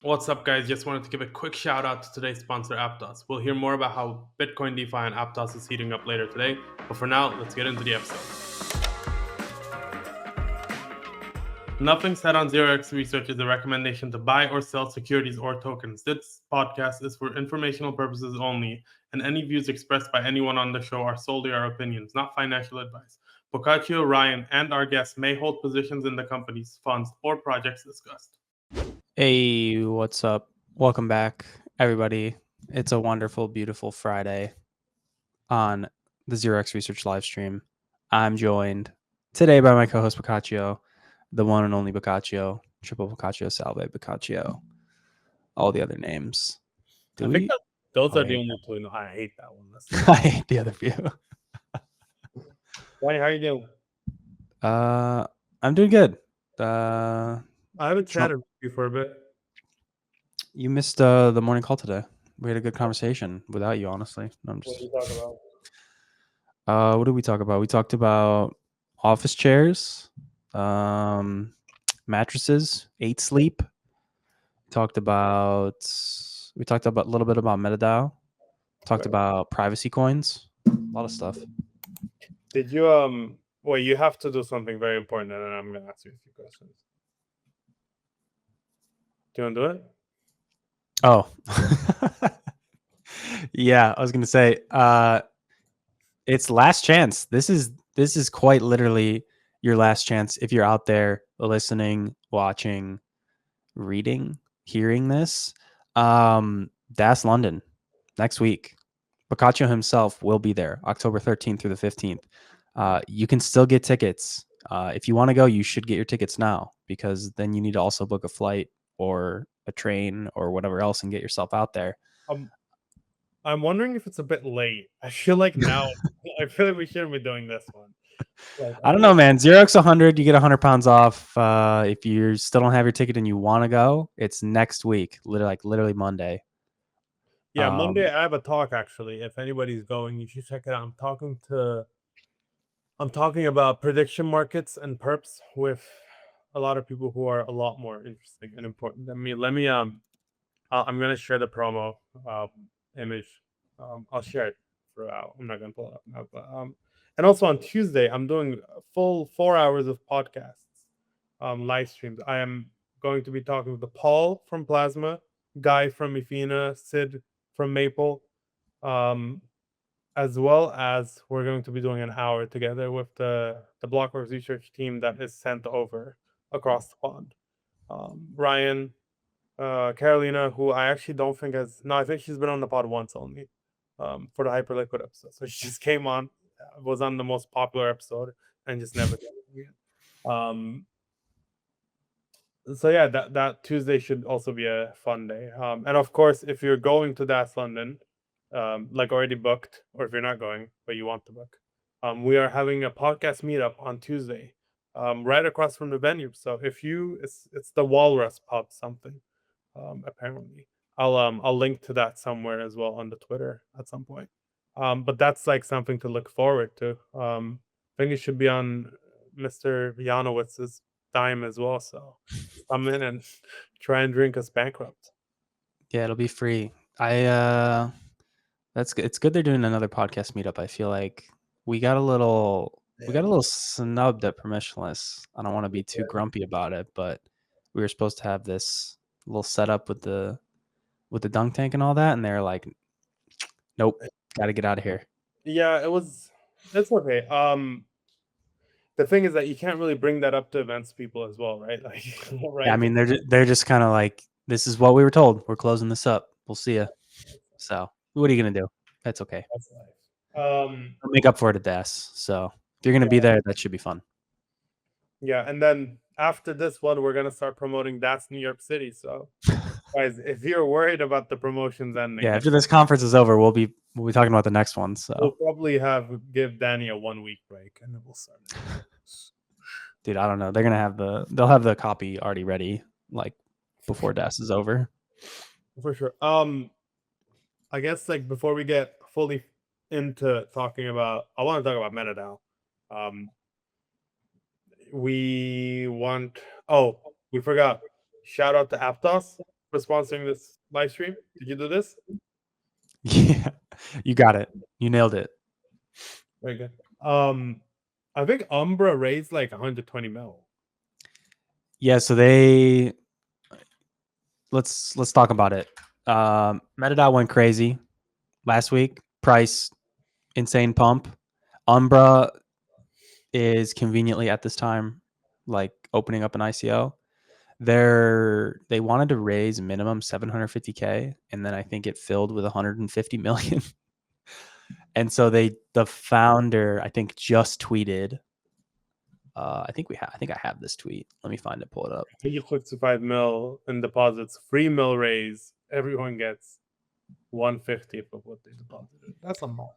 What's up, guys? Just wanted to give a quick shout out to today's sponsor, Aptos. We'll hear more about how Bitcoin DeFi and Aptos is heating up later today, but for now, let's get into the episode. Nothing said on 0x Research is a recommendation to buy or sell securities or tokens. This podcast is for informational purposes only, and any views expressed by anyone on the show are solely our opinions, not financial advice. Boccaccio, Ryan, and our guests may hold positions in the companies, funds, or projects discussed. Hey, what's up? Welcome back, everybody. It's a wonderful, beautiful Friday on the 0x Research live stream. I'm joined today by my co-host Boccaccio, the one and only Boccaccio, Triple Boccaccio, Salve Boccaccio, all the other names. I think those are the only two. No, I hate that one. I hate the other few. Why? How you doing? I'm doing good. I haven't chatted with you for a bit. You missed the morning call today. We had a good conversation without you, honestly. No, I'm just... What did you talk about? What did we talk about? We talked about office chairs, mattresses, 8 Sleep. We talked about a little bit about MetaDAO. Talked about privacy coins. A lot of stuff. Did you well, you have to do something very important, and then I'm gonna ask you a few questions. Do you want to do it? Oh, yeah. I was gonna say, it's last chance. This is quite literally your last chance if you're out there listening, watching, reading, hearing this. DAS London next week. Boccaccio himself will be there October 13th through the 15th. You can still get tickets. If you want to go, you should get your tickets now, because then you need to also book a flight or a train or whatever else and get yourself out there. I'm wondering if it's a bit late. I feel like now, I feel like we shouldn't be doing this one. Like, I don't know, man. 0x100, you get 100 pounds off. If you still don't have your ticket and you want to go, it's next week, literally Monday. Yeah, Monday I have a talk, actually. If anybody's going, you should check it out. I'm talking about prediction markets and perps with a lot of people who are a lot more interesting and important than me. I'm gonna share the promo image. I'll share it throughout. I'm not gonna pull it up now, but and also on Tuesday I'm doing a full 4 hours of podcasts, live streams. I am going to be talking with Paul from Plasma, Guy from Ifina, Sid from Maple, as well as we're going to be doing an hour together with the Blockworks research team that is sent over across the pond. Ryan, Carolina, who I actually don't think I think she's been on the pod once only, for the Hyperliquid episode. So she just came on, was on the most popular episode, and just never did it again. So yeah, that Tuesday should also be a fun day. And of course, if you're going to DAS London, like already booked, or if you're not going but you want to book, we are having a podcast meetup on Tuesday, right across from the venue. So if it's the Walrus Pub something, apparently. I'll link to that somewhere as well on the Twitter at some point. But that's like something to look forward to. I think it should be on Mr. Janowitz's dime as well. So come in and try and drink us bankrupt. Yeah, it'll be free. That's good. It's good they're doing another podcast meetup. I feel like we got a little snubbed at Permissionless. I don't want to be too grumpy about it, but we were supposed to have this little setup with the dunk tank and all that, and they're like, nope, got to get out of here. Yeah, it's okay. The thing is that you can't really bring that up to events people as well, right? Like, right? Yeah, I mean, they're just kind of like, this is what we were told. We're closing this up. We'll see you. So what are you gonna do? That's okay. That's nice. I'll make up for it at DAS. So if you're gonna be there, that should be fun. Yeah, and then after this one, we're gonna start promoting DAS New York City. So, guys, if you're worried about the promotions ending, yeah, after this conference is over, we'll be talking about the next one. So we'll probably give Danny a 1 week break, and then we'll start. Dude, I don't know. They'll have the copy already ready, like before DAS is over. For sure. I guess like before we get fully into talking about, I want to talk about MetaDAO. We forgot. Shout out to Aptos. for sponsoring this live stream. Did you do this? Yeah, you got it. You nailed it. Very good. I think Umbra raised like 120 mil. Yeah, so let's talk about it. MetaDAO went crazy last week. Price insane pump. Umbra is conveniently at this time like opening up an ICO. They wanted to raise minimum 750K, and then I think it filled with 150 million. And so the founder, I think, just tweeted. I think I have this tweet. Let me find it, pull it up. You click to 5 mil in deposits, 3 mil raise. Everyone gets 150 of what they deposited. That's a lot.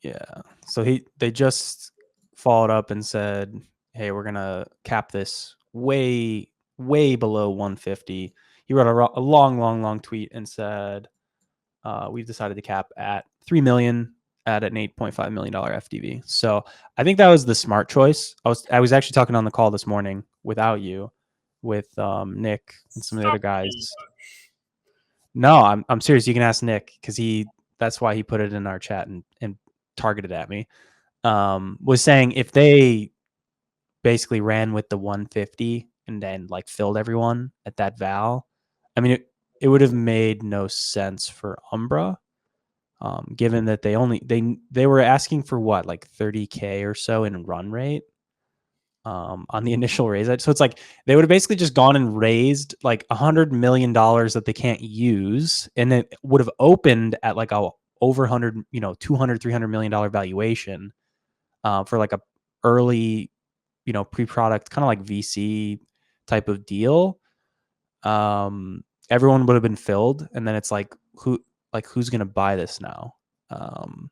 Yeah. So they just followed up and said, "Hey, we're gonna cap this way below 150." He wrote a long tweet and said, "We've decided to cap at 3 million at an $8.5 million FDV." So I think that was the smart choice. I was actually talking on the call this morning without you, with Nick and some of the other guys. No, I'm serious. You can ask Nick because that's why he put it in our chat and targeted at me. Was saying if they basically ran with the 150 and then like filled everyone at that val, I mean it would have made no sense for Umbra. Given that they were asking for what, like 30K or so in run rate on the initial raise. So it's like they would have basically just gone and raised like $100 million that they can't use, and it would have opened at like a over 100, $200-300 million valuation for like a early, pre-product kind of like VC type of deal. Everyone would have been filled, and then it's like who's going to buy this now? And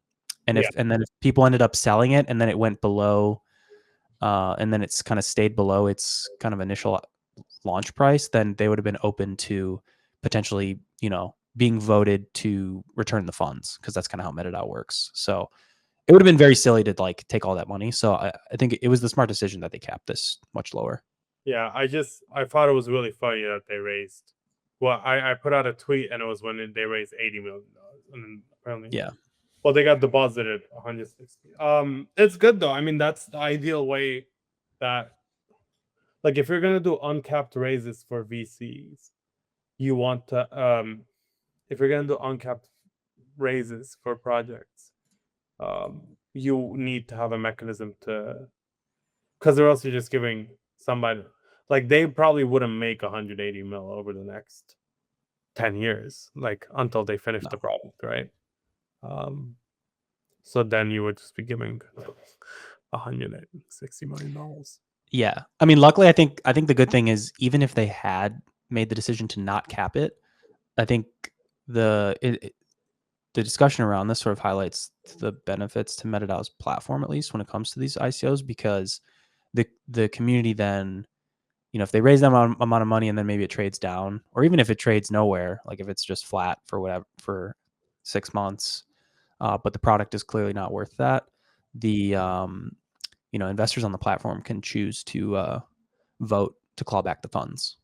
then if people ended up selling it and then it went below, and then it's kind of stayed below its kind of initial launch price, then they would have been open to potentially, being voted to return the funds, because that's kind of how MetaDAO works. So it would have been very silly to like take all that money. So I think it was the smart decision that they capped this much lower. Yeah, I thought it was really funny that they raised. Well, I put out a tweet and it was when they raised $80 million, and then apparently, Yeah. Well, they got deposited 160. It's good though. I mean, that's the ideal way that, like, if you're gonna do uncapped raises for VCs, you want to if you're gonna do uncapped raises for projects, you need to have a mechanism to, because or else you're just giving somebody, like, they probably wouldn't make 180 mil over the next 10 years, like until they finish the product, right? So then you would just be giving $160 million. Yeah. I mean, luckily, I think the good thing is, even if they had made the decision to not cap it, I think the discussion around this sort of highlights the benefits to MetaDAO's platform, at least when it comes to these ICOs, because the community then, if they raise that amount of money and then maybe it trades down, or even if it trades nowhere, like if it's just flat for 6 months, but the product is clearly not worth that, the investors on the platform can choose to vote to claw back the funds.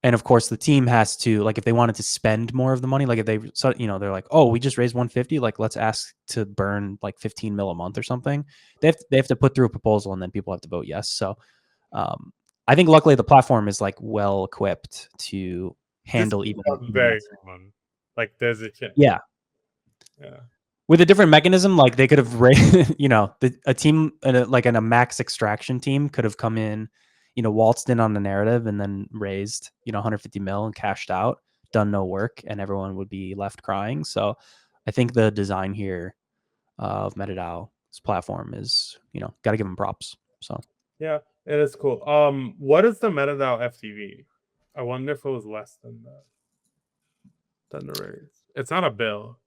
And of course, the team has to, like, if they wanted to spend more of the money, like if they're like, oh, we just raised 150, like let's ask to burn like 15 mil a month or something. They have to put through a proposal, and then people have to vote yes. So I think luckily the platform is like well equipped to handle even very fun. Like there's a chance. Yeah. With a different mechanism, like they could have raised, a team, like a max extraction team could have come in, waltzed in on the narrative and then raised, 150 mil and cashed out, done no work, and everyone would be left crying. So I think the design here of MetaDAO's platform is, got to give them props. So yeah, it is cool. What is the MetaDAO FTV? I wonder if it was less than that, than the raise. It's not a bill.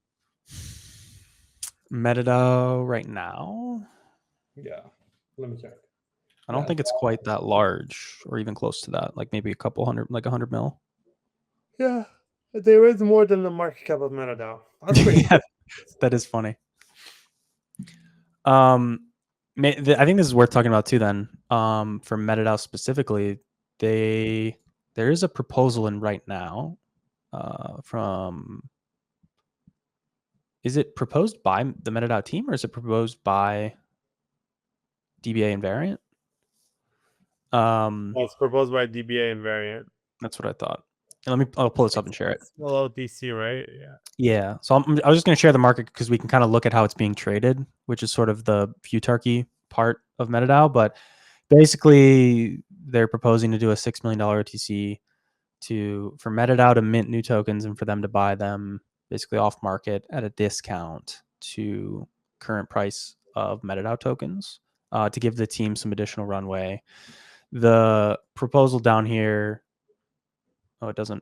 MetaDAO right now, yeah, let me check. I don't think it's quite that large, or even close to that. Like maybe a couple hundred, like 100 mil. Yeah, they raised more than the market cap of MetaDAO. That's pretty Yeah, that is funny. I think this is worth talking about too. Then, for MetaDAO specifically, they there is a proposal in right now from. Is it proposed by the MetaDAO team or is it proposed by DBA and Variant? It's proposed by DBA and Variant. That's what I thought. And I'll pull this up and share it. Small OTC, right? Yeah. Yeah. So I was just going to share the market because we can kind of look at how it's being traded, which is sort of the futarchy part of MetaDAO. But basically, they're proposing to do a $6 million OTC for MetaDAO to mint new tokens and for them to buy them basically off market at a discount to current price of MetaDAO tokens to give the team some additional runway. The proposal down here, it doesn't.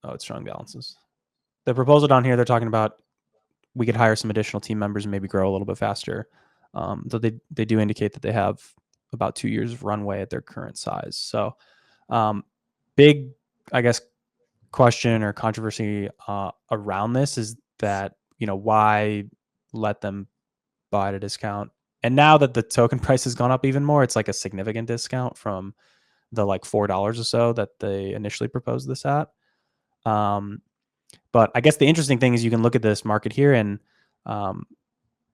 Oh, it's showing balances. The proposal down here, they're talking about we could hire some additional team members and maybe grow a little bit faster. Though they do indicate that they have about 2 years of runway at their current size. So big, I guess, question or controversy around this is that, why let them buy at a discount? And now that the token price has gone up even more, it's like a significant discount from the like $4 or so that they initially proposed this at. But I guess the interesting thing is you can look at this market here and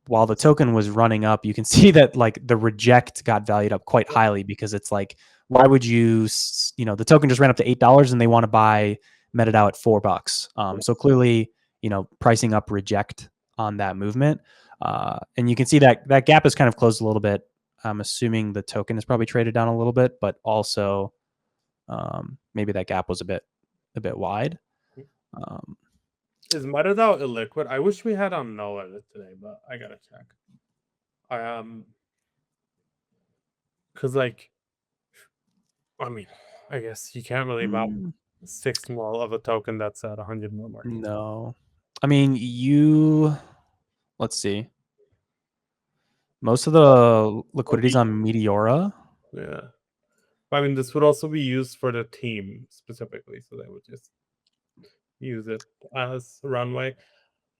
while the token was running up, you can see that like the reject got valued up quite highly because it's like, why would you, the token just ran up to $8 and they want to buy MetaDAO at $4. So clearly, pricing up reject on that movement. And you can see that that gap is kind of closed a little bit. I'm assuming the token is probably traded down a little bit, but also maybe that gap was a bit wide. Is MetaDAO illiquid? I wish we had on no edit today, but I gotta check. Because I guess you can't really buy 6 mil of a token that's at 100 mil market. No, I mean let's see. Most of the liquidity's on Meteora. Yeah. I mean, this would also be used for the team specifically, so they would just use it as runway.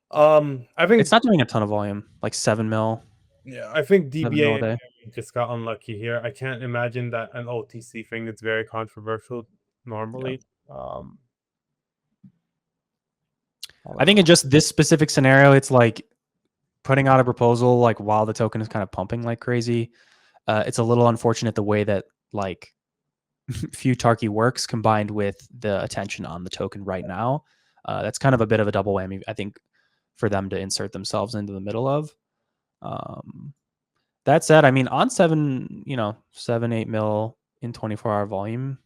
I think it's not doing a ton of volume, like 7 mil. Yeah, I think DBA just got unlucky here. I can't imagine that an OTC thing that's very controversial normally. Yeah. I think in just this specific scenario, it's like putting out a proposal like while the token is kind of pumping like crazy. It's a little unfortunate the way that like futarchy works combined with the attention on the token right now. That's kind of a bit of a double whammy, I think, for them to insert themselves into the middle of. That said, I mean, on 7-8 mil in 24-hour volume,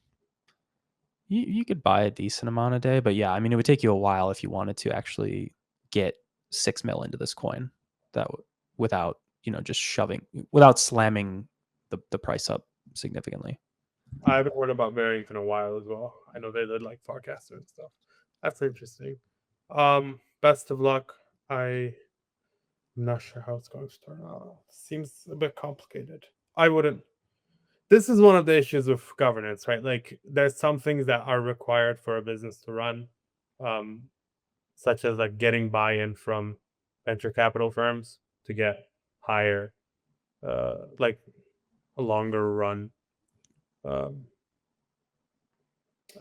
you could buy a decent amount a day. But yeah, I mean, it would take you a while if you wanted to actually get 6 mil into this coin without without slamming the price up significantly. I haven't heard about Variant in a while as well. I know they did like forecaster and stuff. That's interesting. Best of luck. I'm not sure how it's going to turn out. Seems a bit complicated. I wouldn't. This is one of the issues with governance, right? Like, there's some things that are required for a business to run, such as like getting buy-in from venture capital firms to get higher, like a longer run.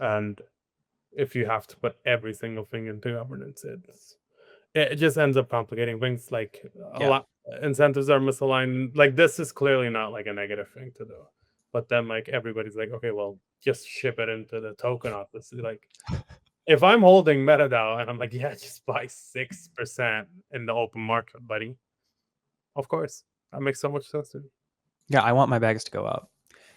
And if you have to put every single thing into governance, it just ends up complicating things. Like a lot incentives are misaligned. Like, this is clearly not like a negative thing to do, but then like everybody's like, okay, well, just ship it into the token obviously. Like, if I'm holding MetaDAO and I'm like, yeah, just buy 6% in the open market, buddy, of course that makes so much sense to me. Yeah, I want my bags to go up.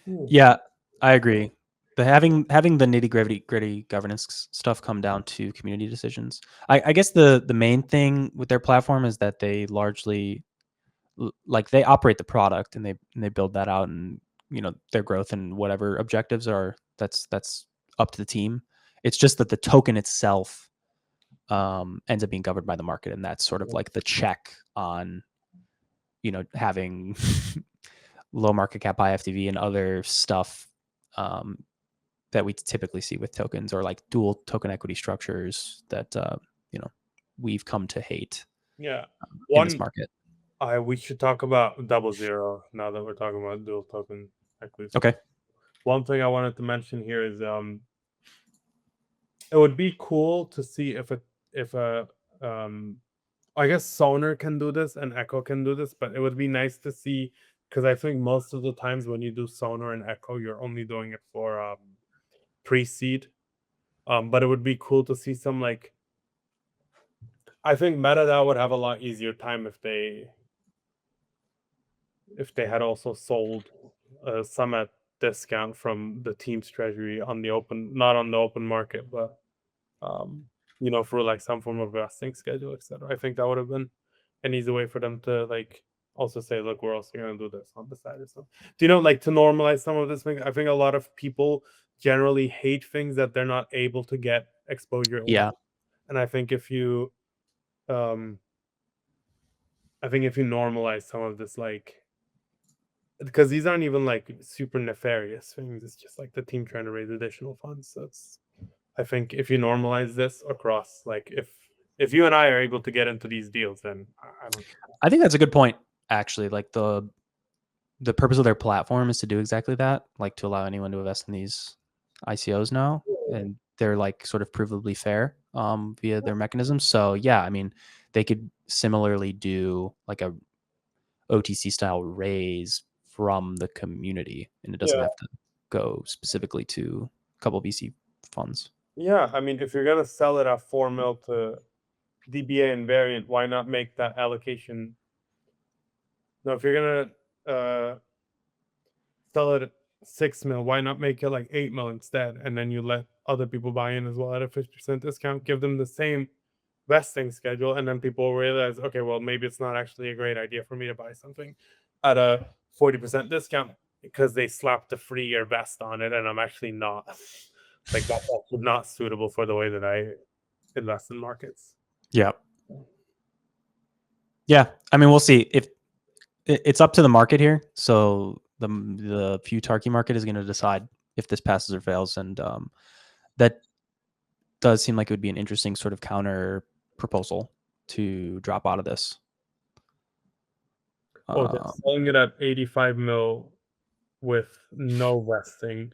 Yeah, I agree. But having the nitty-gritty governance stuff come down to community decisions. I guess the main thing with their platform is that they largely like they operate the product and they build that out, and their growth and whatever objectives are, that's up to the team. It's just that the token itself ends up being governed by the market, and that's sort of like the check on having low market cap IFTV and other stuff that we typically see with tokens, or like dual token equity structures that we've come to hate. Yeah, in this market. We should talk about DoubleZero now that we're talking about dual token equity. Okay. One thing I wanted to mention here is it would be cool to see if I guess Sonar can do this and Echo can do this, but it would be nice to see, because I think most of the times when you do Sonar and Echo, you're only doing it for pre-seed. But it would be cool to see some, like, I think MetaDAO would have a lot easier time if they had also sold some at discount from the team's treasury on the open, not on the open market, but for like some form of vesting schedule, etc. I think that would have been an easy way for them to like also say, look, we're also going to do this on the side or something. Do you know, like, to normalize some of this thing? I think a lot of people generally hate things that they're not able to get exposure with. Yeah. And I think if you normalize some of this, like, because these aren't even like super nefarious things, it's just like the team trying to raise additional funds. So I think if you normalize this across, like, if you and I are able to get into these deals, then I think that's a good point, actually. Like, the purpose of their platform is to do exactly that, like to allow anyone to invest in these ICOs now, and they're like sort of provably fair via their mechanisms. So yeah, I mean, they could similarly do like a OTC style raise from the community, and it doesn't have to go specifically to a couple of VC funds. Yeah, I mean, if you're gonna sell it at 4 mil to DBA and variant, why not make that allocation? No, if you're gonna sell it at 6 mil, why not make it like 8 mil instead? And then you let other people buy in as well at a 50% discount, give them the same vesting schedule, and then people realize, okay, well, maybe it's not actually a great idea for me to buy something at a 40% discount because they slapped a 3-year vest on it, and I'm actually not like that's not suitable for the way that I invest in markets. Yeah. I mean, we'll see. If it's up to the market here, so the Futarchy market is going to decide if this passes or fails, and that does seem like it would be an interesting sort of counter proposal to drop out of this. They're selling it at 85 mil with no vesting.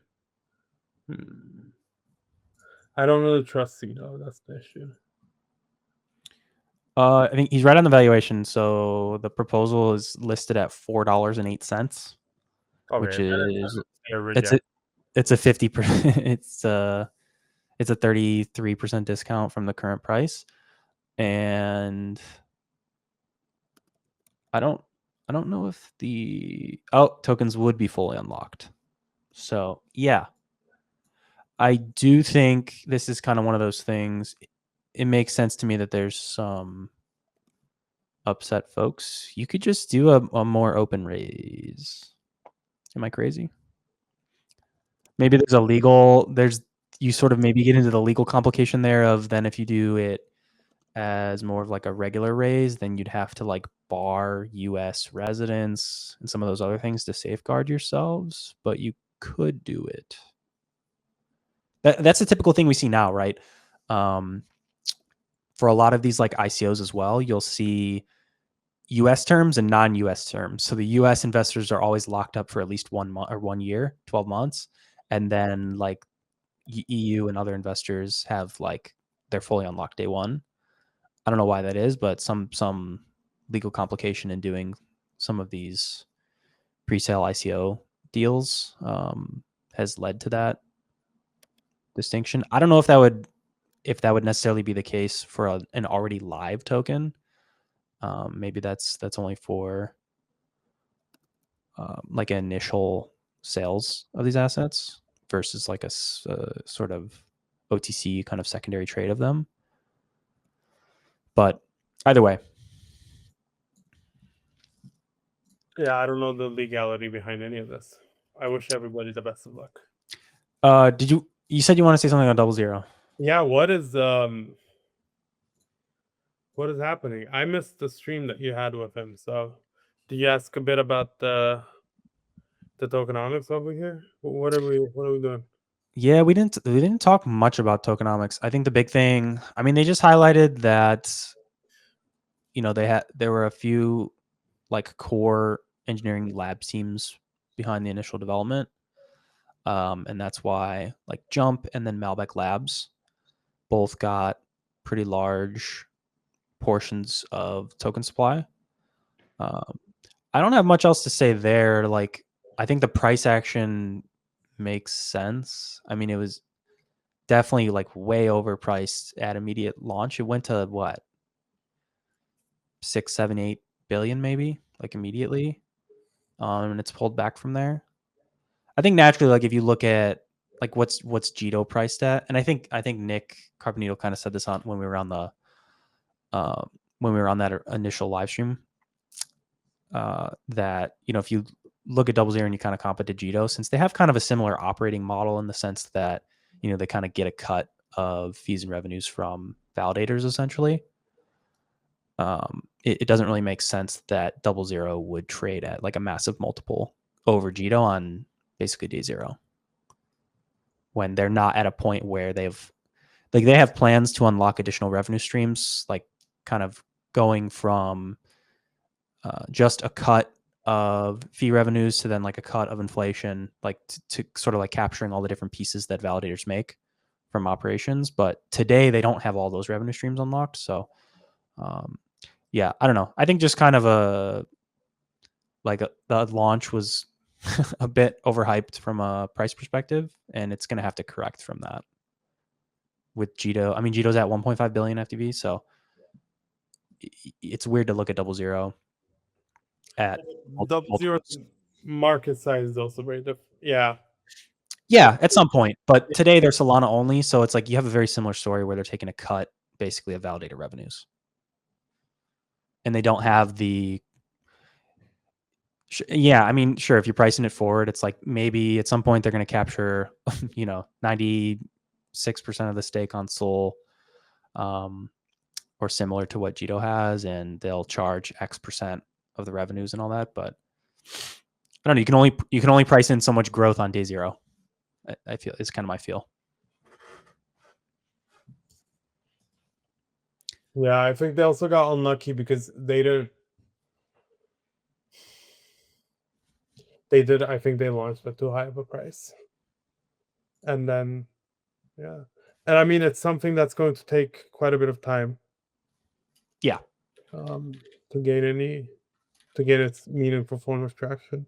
I don't really trust Cito. That's the issue. I think he's right on the valuation. So the proposal is listed at $4.08, which is it's a 50%. It's a 33% discount from the current price, and I don't know if the tokens would be fully unlocked. So yeah, I do think this is kind of one of those things. It makes sense to me that there's some upset folks. You could just do a more open raise. Am I crazy? Maybe you sort of maybe get into the legal complication there of then if you do it as more of like a regular raise, then you'd have to like bar US residents and some of those other things to safeguard yourselves, but you could do it. That's a typical thing we see now, right? For a lot of these like ICOs as well, you'll see US terms and non-US terms. So the US investors are always locked up for at least 1 month or 1 year, 12 months. And then like EU and other investors have like they're fully unlocked day one. I don't know why that is, but some legal complication in doing some of these pre-sale ICO deals has led to that distinction. I don't know if that would necessarily be the case for an already live token. Maybe that's only for like initial sales of these assets versus like a sort of OTC kind of secondary trade of them. But either way. Yeah, I don't know the legality behind any of this. I wish everybody the best of luck. You said you want to say something on DoubleZero? Yeah, what is happening? I missed the stream that you had with him. So, do you ask a bit about the tokenomics over here? What are we doing? Yeah, we didn't talk much about tokenomics. I think the big thing, I mean, they just highlighted that there were a few like core engineering lab teams behind the initial development. And that's why like Jump and then Malbec Labs both got pretty large portions of token supply. I don't have much else to say there. Like, I think the price action makes sense. I mean, it was definitely like way overpriced at immediate launch. It went to what, 6, 7, 8 billion maybe, like immediately. And it's pulled back from there. I think naturally, like if you look at like what's Jito priced at, and I think Nick Carbonito kind of said this on when we were on the that initial live stream, that if you look at DoubleZero and you kind of comp it to Jito, since they have kind of a similar operating model in the sense that they kind of get a cut of fees and revenues from validators essentially. It doesn't really make sense that DoubleZero would trade at like a massive multiple over Jito on basically day zero, when they're not at a point where they have plans to unlock additional revenue streams, like kind of going from just a cut of fee revenues to then like a cut of inflation, like to sort of like capturing all the different pieces that validators make from operations. But today they don't have all those revenue streams unlocked. So yeah, I don't know. I think just kind of the launch was a bit overhyped from a price perspective, and it's going to have to correct from that with Jito. I mean, Jito's at 1.5 billion FTV, so it's weird to look at DoubleZero at DoubleZero market size is also very different. Yeah, at some point, but today they're Solana only, so it's like you have a very similar story where they're taking a cut basically of validator revenues, and they don't have the I mean, sure, if you're pricing it forward, it's like maybe at some point they're going to capture 96% of the stake on Sol, or similar to what Jito has, and they'll charge X% of the revenues and all that. But I don't know. You can only price in so much growth on day zero. I feel it's kind of my feel. Yeah, I think they also got unlucky because they did. I think they launched at too high of a price, and then and I mean it's something that's going to take quite a bit of time. Yeah. To gain its meaningful form of traction.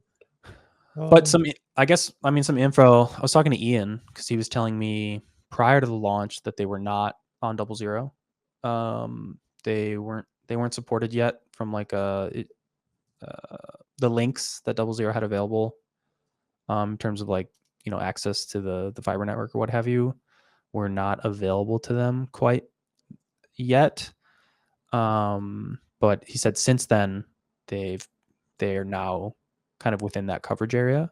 But some info. I was talking to Ian because he was telling me prior to the launch that they were not on DoubleZero. They weren't supported yet from like the links that DoubleZero had available, in terms of like access to the fiber network or what have you, were not available to them quite yet. But he said since then they're now kind of within that coverage area,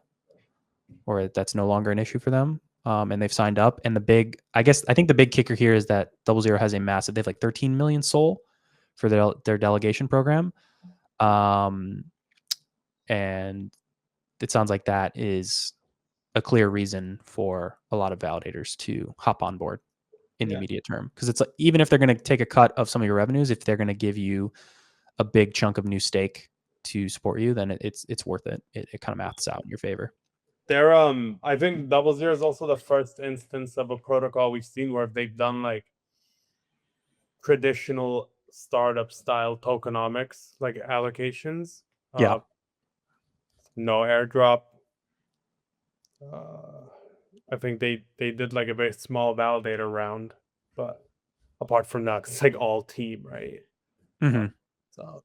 or that's no longer an issue for them. And they've signed up. And I think the big kicker here is that DoubleZero has they have like 13 million SOL for their delegation program. And it sounds like that is a clear reason for a lot of validators to hop on board in the immediate term. Because it's like, even if they're going to take a cut of some of your revenues, if they're going to give you a big chunk of new stake to support you, then it's worth it. It kind of maths out in your favor. I think DoubleZero is also the first instance of a protocol we've seen where they've done like traditional startup style tokenomics, like allocations. Yeah. No airdrop. I think they did like a very small validator round, but apart from that, it's like all team, right? Mm-hmm. So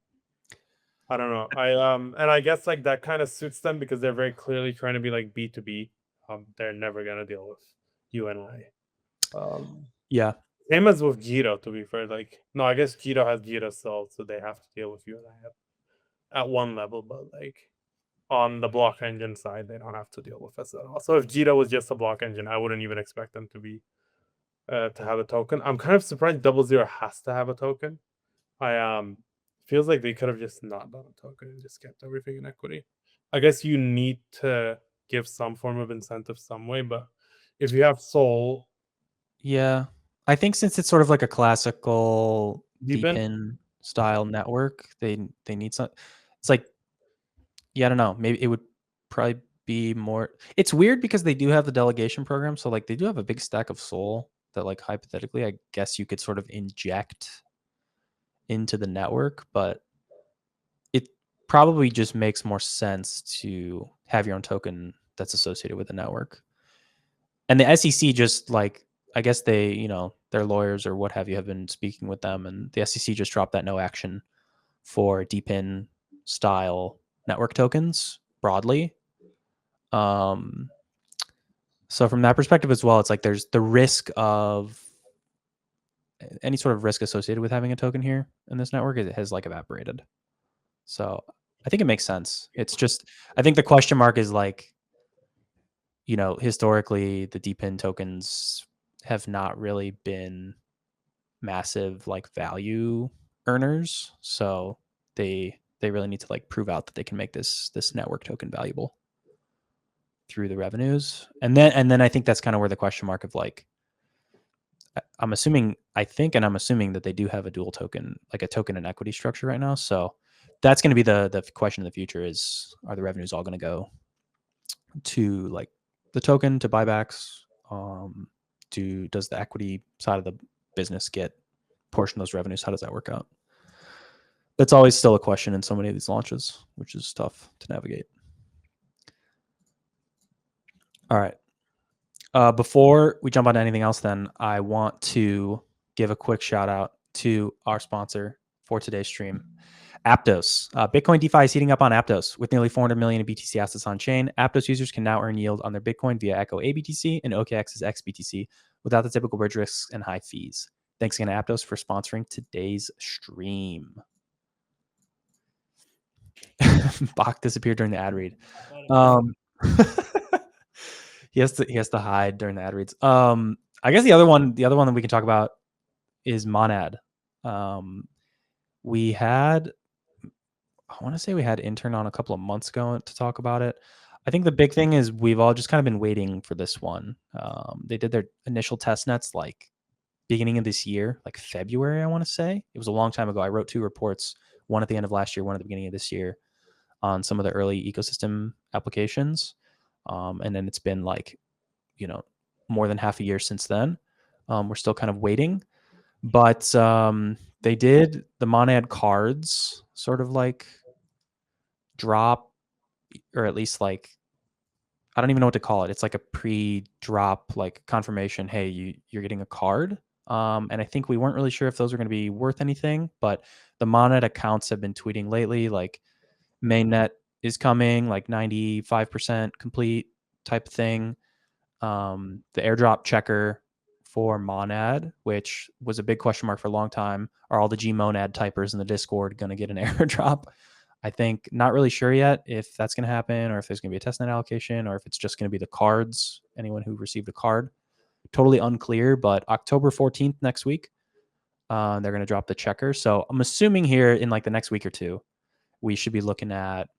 I don't know. And I guess like that kind of suits them because they're very clearly trying to be like B2B. They're never gonna deal with you and I. Yeah. Same as with Jito, to be fair. Like, no, I guess Jito has Jito Sol, so they have to deal with you and I at one level, but like on the block engine side, they don't have to deal with us at all. So if Jito was just a block engine, I wouldn't even expect them to be to have a token. I'm kind of surprised DoubleZero has to have a token. Feels like they could have just not done a token and just kept everything in equity. I guess you need to give some form of incentive some way, but if you have Sol, yeah, I think since it's sort of like a classical Deepin Deepin style network, they need some. It's like, I don't know. Maybe it would probably be more. It's weird because they do have the delegation program, so like they do have a big stack of Sol that like hypothetically, I guess you could sort of inject into the network, but it probably just makes more sense to have your own token that's associated with the network. And the SEC just like, I guess they, you know, their lawyers or what have you have been speaking with them, and the SEC just dropped that no action for DePIN style network tokens broadly. So from that perspective as well, it's like there's the risk of any sort of risk associated with having a token here in this network. It has like evaporated. So I think it makes sense. It's just, I think the question mark is like, you know, historically the DePIN tokens have not really been massive like value earners. So they really need to like prove out that they can make this network token valuable through the revenues. And then I think that's kind of where the question mark of like, I'm assuming that they do have a dual token, like a token and equity structure right now. So that's going to be the question in the future is, are the revenues all going to go to like the token to buybacks? Does the equity side of the business get a portion of those revenues? How does that work out? That's always still a question in so many of these launches, which is tough to navigate. All right. Before we jump on to anything else, then I want to give a quick shout out to our sponsor for today's stream, Aptos. Bitcoin DeFi is heating up on Aptos. With nearly 400 million in BTC assets on chain, Aptos users can now earn yield on their Bitcoin via Echo aBTC and OKX's xBTC without the typical bridge risks and high fees. Thanks again to Aptos for sponsoring today's stream. Bach disappeared during the ad read. He has to hide during the ad reads. I guess the other one that we can talk about is Monad. We had Intern on a couple of months ago to talk about it. I think the big thing is we've all just kind of been waiting for this one. They did their initial test nets like beginning of this year, like February, I want to say. It was a long time ago. I wrote 2 reports, one at the end of last year, one at the beginning of this year, on some of the early ecosystem applications. And then it's been like, you know, more than half a year since then. We're still kind of waiting, but they did the Monad cards sort of like drop, or at least like, I don't even know what to call it. It's like a pre-drop like confirmation. Hey, you're getting a card. And I think we weren't really sure if those are going to be worth anything, but the Monad accounts have been tweeting lately, like mainnet is coming, like 95% complete type thing. The airdrop checker for Monad, which was a big question mark for a long time. Are all the Gmonad typers in the Discord going to get an airdrop? I think not really sure yet if that's going to happen, or if there's going to be a testnet allocation, or if it's just going to be the cards, anyone who received a card. Totally unclear, but October 14th next week, they're going to drop the checker. So I'm assuming here in like the next week or two, we should be looking at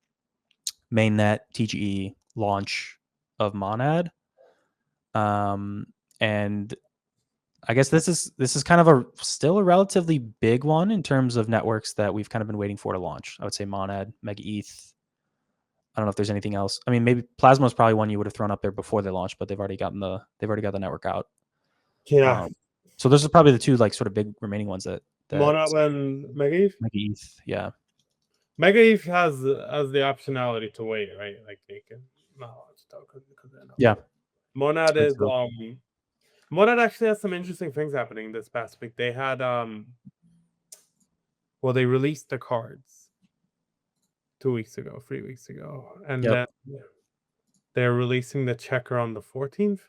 mainnet TGE launch of Monad. And I guess this is kind of still a relatively big one in terms of networks that we've kind of been waiting for to launch. I would say Monad, Mega ETH. I don't know if there's anything else. I mean, maybe Plasma is probably one you would have thrown up there before they launched, but they've already got the network out. Yeah. So those are probably the 2 like sort of big remaining ones that Monad and Mega ETH. Mega ETH, yeah. Mega ETH has the optionality to wait, right? Like they can not launch tokens because they're not. Yeah. Monad is Monad actually has some interesting things happening this past week. They had they released the cards 3 weeks ago, and then they're releasing the checker on the 14th.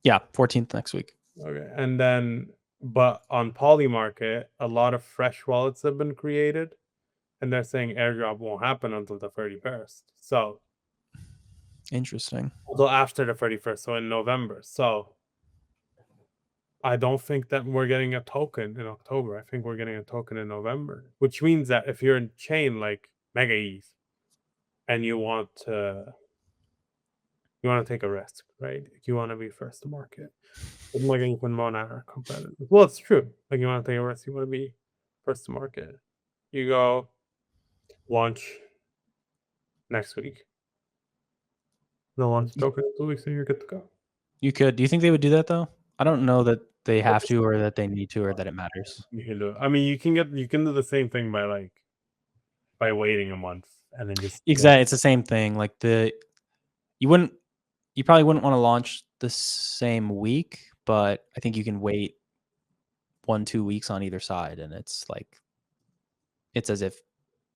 Yeah, 14th next week. Okay, and then but on Polymarket, a lot of fresh wallets have been created, and they're saying airdrop won't happen until the 31st. So interesting. Until after the 31st, so in November. So I don't think that we're getting a token in October. I think we're getting a token in November, which means that if you're in chain like Mega ETH and you want to take a risk, right? You want to be first to market. It's like when Monad are competitive. Well, it's true. Like you want to take a risk, you want to be first to market. You go launch next week. They'll launch token in 2 weeks and you're good to go. You could. Do you think they would do that though? I don't know that they have to, or that they need to, or that it matters. You can do it. I mean, you can do the same thing by waiting a month and then just Exactly, it's the same thing. Like you probably wouldn't want to launch the same week, but I think you can wait 1-2 weeks on either side, and it's like it's as if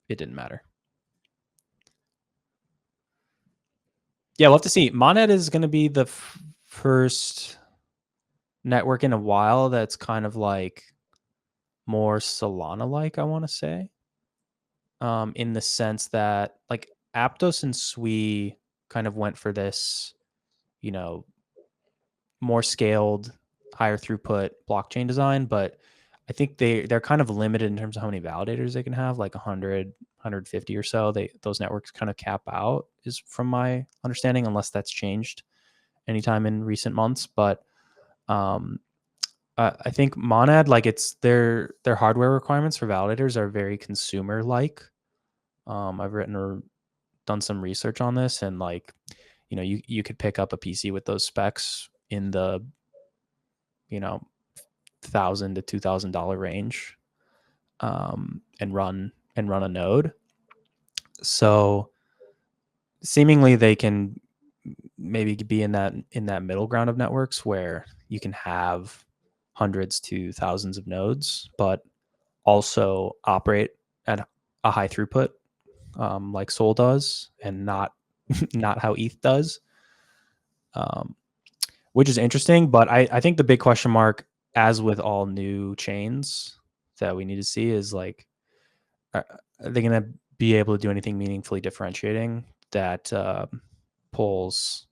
it didn't matter. Yeah, we'll have to see. Mainnet is going to be the first network in a while that's kind of like more Solana-like, I want to say, in the sense that like Aptos and Sui kind of went for this, more scaled, higher throughput blockchain design, but I think they're kind of limited in terms of how many validators they can have, like 100, 150 or so. Those networks kind of cap out, is from my understanding, unless that's changed anytime in recent months. But I think Monad, like it's their hardware requirements for validators are very consumer like. I've written or done some research on this, and like, you could pick up a PC with those specs in the $1,000 to $2,000 range, and run a node. So seemingly they can maybe be in that middle ground of networks where you can have hundreds to thousands of nodes, but also operate at a high throughput, like Sol does, and not how ETH does, which is interesting. But I think the big question mark, as with all new chains that we need to see, is like, are they going to be able to do anything meaningfully differentiating that pulls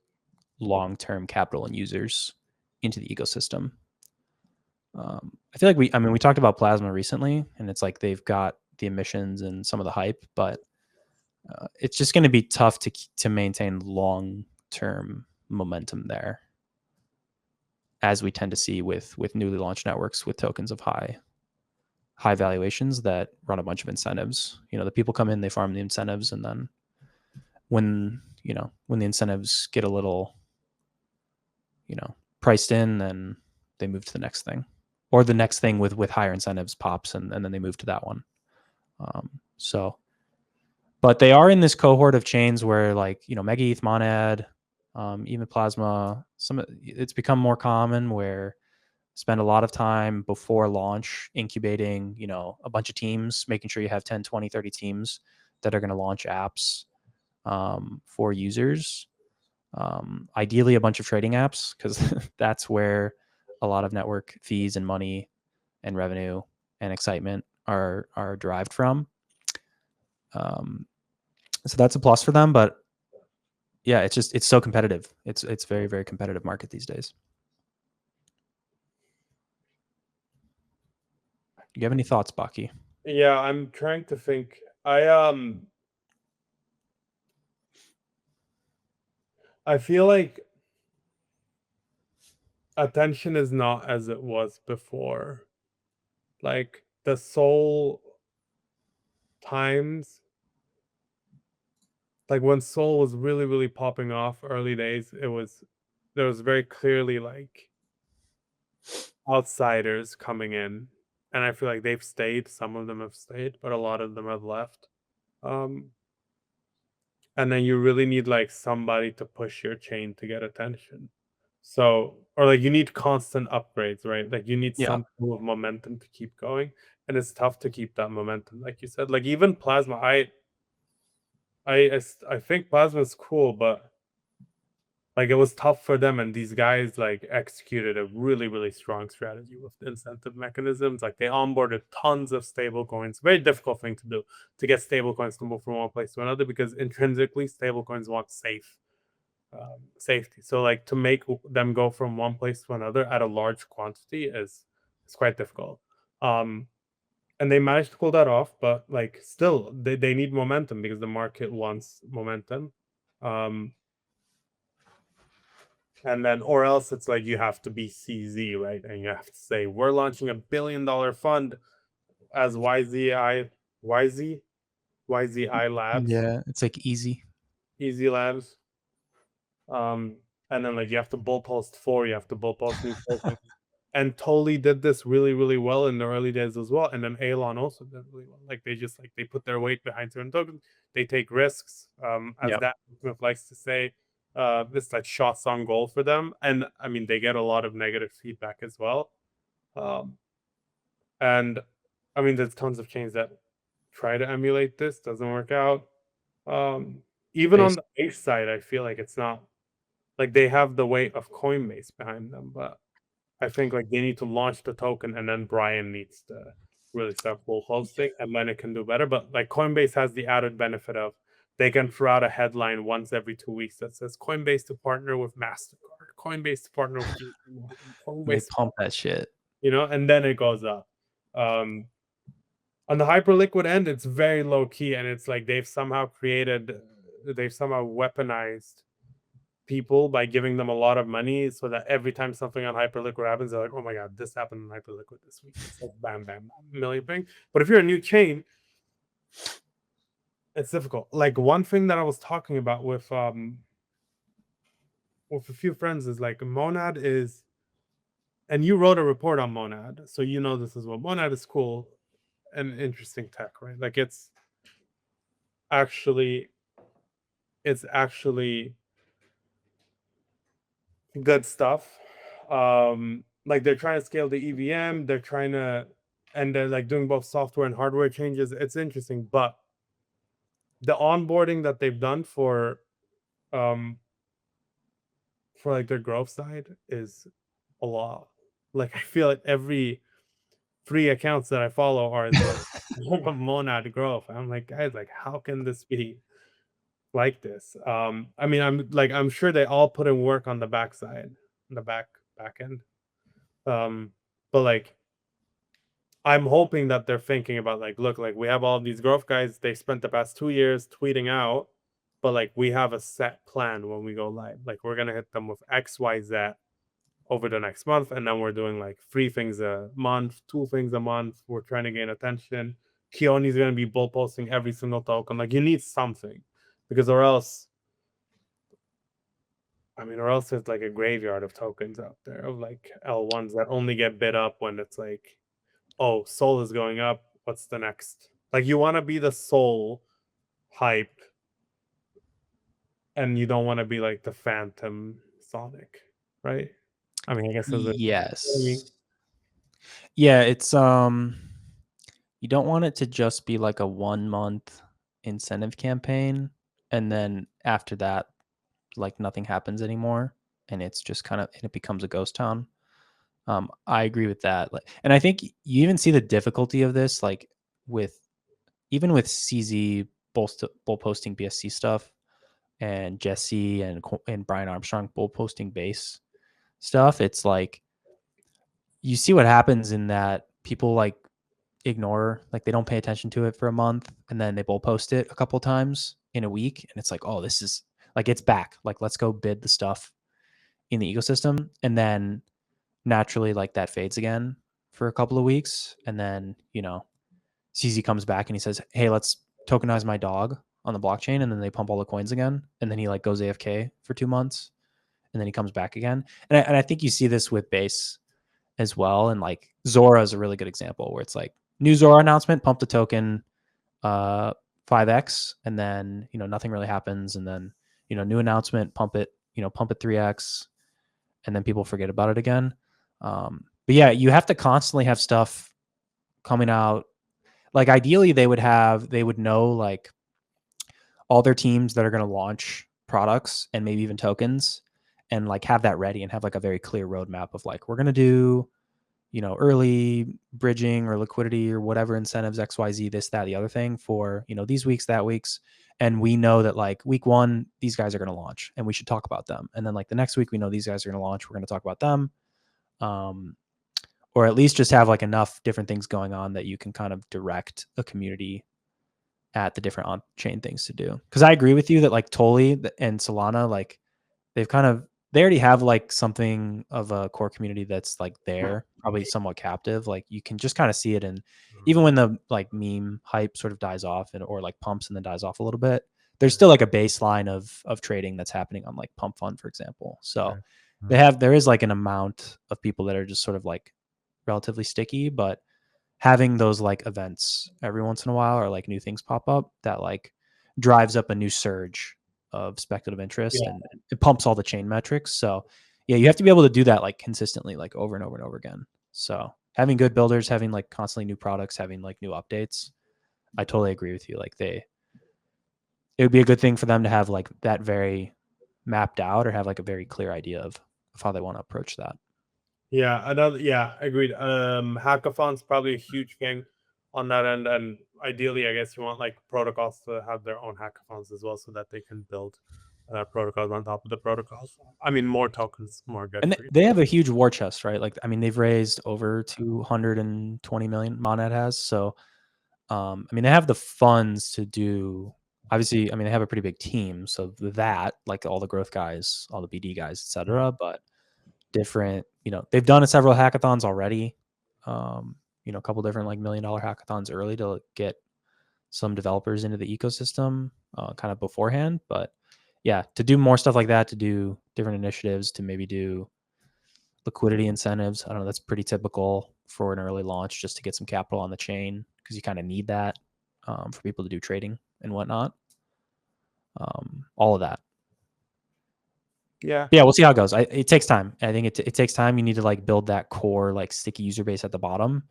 long-term capital and users into the ecosystem? I feel like we talked about Plasma recently, and it's like they've got the emissions and some of the hype, but it's just going to be tough to maintain long-term momentum there, as we tend to see with newly launched networks with tokens of high valuations that run a bunch of incentives. The people come in, they farm the incentives, and then when the incentives get a little priced in, then they move to the next thing, or the next thing with higher incentives pops, and then they move to that one. But they are in this cohort of chains where, like, Mega ETH, Monad, even Plasma, it's become more common where spend a lot of time before launch incubating, a bunch of teams, making sure you have 10, 20, 30 teams that are going to launch apps for users. Ideally a bunch of trading apps, because that's where a lot of network fees and money and revenue and excitement are derived from. So that's a plus for them, but yeah, it's so competitive. It's very, very competitive market these days. You have any thoughts, Baki? Yeah, I'm trying to think. I feel like attention is not as it was before. Like the Sol times, like when Sol was really, really popping off early days, there was very clearly like outsiders coming in, and I feel like they've stayed. Some of them have stayed, but a lot of them have left. And then you really need like somebody to push your chain to get attention. So, or like you need constant upgrades, right? Like you need some sort of momentum to keep going, and it's tough to keep that momentum. Like you said, like even Plasma, I think Plasma is cool, but like it was tough for them, and these guys like executed a really, really strong strategy with the incentive mechanisms. Like they onboarded tons of stable coins. Very difficult thing to do, to get stable coins to move from one place to another, because intrinsically stable coins want safety. So like to make them go from one place to another at a large quantity is quite difficult. And they managed to pull that off, but like still they need momentum, because the market wants momentum. And then, or else it's like you have to be CZ, right? And you have to say, we're launching $1 billion fund as YZI Labs. Yeah, it's like easy Easy Labs. and then like you have to bull post 4, you have to bull post new tokens. And Toli did this really, really well in the early days as well. And then Elon also did really well. Like they just like they put their weight behind certain tokens. They take risks. As Yep. that likes to say, this like shots on goal for them. And I mean they get a lot of negative feedback as well. And I mean there's tons of chains that try to emulate this, doesn't work out. Even on the Base side, I feel like it's not like they have the weight of Coinbase behind them, but I think like they need to launch the token and then Brian needs to really start bull hosting and then it can do better. But like Coinbase has the added benefit of they can throw out a headline once every 2 weeks that says Coinbase to partner with MasterCard, Coinbase to partner with Coinbase, They pump that shit. you know, and then it goes up. On the Hyperliquid end, it's very low key, and it's like they've somehow weaponized people by giving them a lot of money so that every time something on Hyperliquid happens, they're like, oh my god, this happened on Hyperliquid this week. It's like bam, bam, bam, million ping. But if you're a new chain, it's difficult. Like one thing that I was talking about with a few friends is like Monad is, and you wrote a report on Monad, so you know this as well. Monad is cool and interesting tech, right? Like it's actually good stuff. Like they're trying to scale the EVM, and they're like doing both software and hardware changes. It's interesting, but the onboarding that they've done for like their growth side is a lot. Like I feel like every 3 accounts that I follow are like Monad growth. I'm like, guys, like how can this be like this? I mean, I'm sure they all put in work on the backside, the back end. But like I'm hoping that they're thinking about like, look, like we have all these growth guys, they spent the past 2 years tweeting out, but like we have a set plan when we go live. Like we're gonna hit them with XYZ over the next month, and then we're doing like 3 things a month, 2 things a month. We're trying to gain attention. Keone's gonna be bull posting every single token. Like you need something, because or else it's like a graveyard of tokens out there of like L1s that only get bid up when it's like, oh, Sol is going up. What's the next? Like you want to be the Sol hype, and you don't want to be like the Phantom Sonic, right? I mean, I guess Yes. Yeah, it's you don't want it to just be like a 1-month incentive campaign and then after that like nothing happens anymore and it's just kind of, and it becomes a ghost town. I agree with that. And I think you even see the difficulty of this like with CZ bull posting BSC stuff and Jesse and Brian Armstrong bull posting base stuff. It's like you see what happens in that people like ignore, like they don't pay attention to it for a month and then they bull post it a couple times in a week and it's like, oh, this is like, it's back, like let's go bid the stuff in the ecosystem, and then naturally like that fades again for a couple of weeks, and then CZ comes back and he says, hey, let's tokenize my dog on the blockchain, and then they pump all the coins again, and then he like goes AFK for 2 months and then he comes back again. And I think you see this with base as well, and like Zora is a really good example where it's like new Zora announcement, pump the token 5x, and then nothing really happens, and then new announcement, pump it 3x, and then people forget about it again. But yeah, you have to constantly have stuff coming out. Like ideally they would know like all their teams that are going to launch products and maybe even tokens, and like have that ready and have like a very clear roadmap of like, we're going to do early bridging or liquidity or whatever incentives, XYZ, this, that, the other thing for, these weeks, that weeks. And we know that like week 1, these guys are going to launch and we should talk about them. And then like the next week, we know these guys are going to launch. We're going to talk about them. Or at least just have like enough different things going on that you can kind of direct a community at the different on-chain things to do. Cause I agree with you that like Toli and Solana, like they already have like something of a core community that's like there, probably somewhat captive. Like you can just kind of see it. And even when the like meme hype sort of dies off or like pumps and then dies off a little bit, there's still like a baseline of trading that's happening on like Pump Fund, for example. So there is like an amount of people that are just sort of like relatively sticky, but having those like events every once in a while or like new things pop up that like drives up a new surge of speculative interest and it pumps all the chain metrics. So yeah, you have to be able to do that like consistently, like over and over and over again. So having good builders, having like constantly new products, having like new updates, I totally agree with you. Like it would be a good thing for them to have like that very mapped out or have like a very clear idea of how they want to approach that. Agreed. Hackathon's probably a huge thing on that end, and ideally, I guess you want like protocols to have their own hackathons as well, so that they can build protocols on top of the protocols. I mean, more tokens, more good. And they have a huge war chest, right? Like, I mean, they've raised over 220 million. Mainnet has. So, I mean, they have the funds to do. Obviously, I mean, they have a pretty big team, so that like all the growth guys, all the BD guys, etc. But different, they've done several hackathons already. A couple different like $1 million hackathons early to get some developers into the ecosystem kind of beforehand. But yeah, to do more stuff like that, to do different initiatives, to maybe do liquidity incentives. I don't know. That's pretty typical for an early launch, just to get some capital on the chain, because you kind of need that for people to do trading and whatnot. All of that. Yeah, we'll see how it goes. It takes time. I think it takes time. You need to like build that core like sticky user base at the bottom,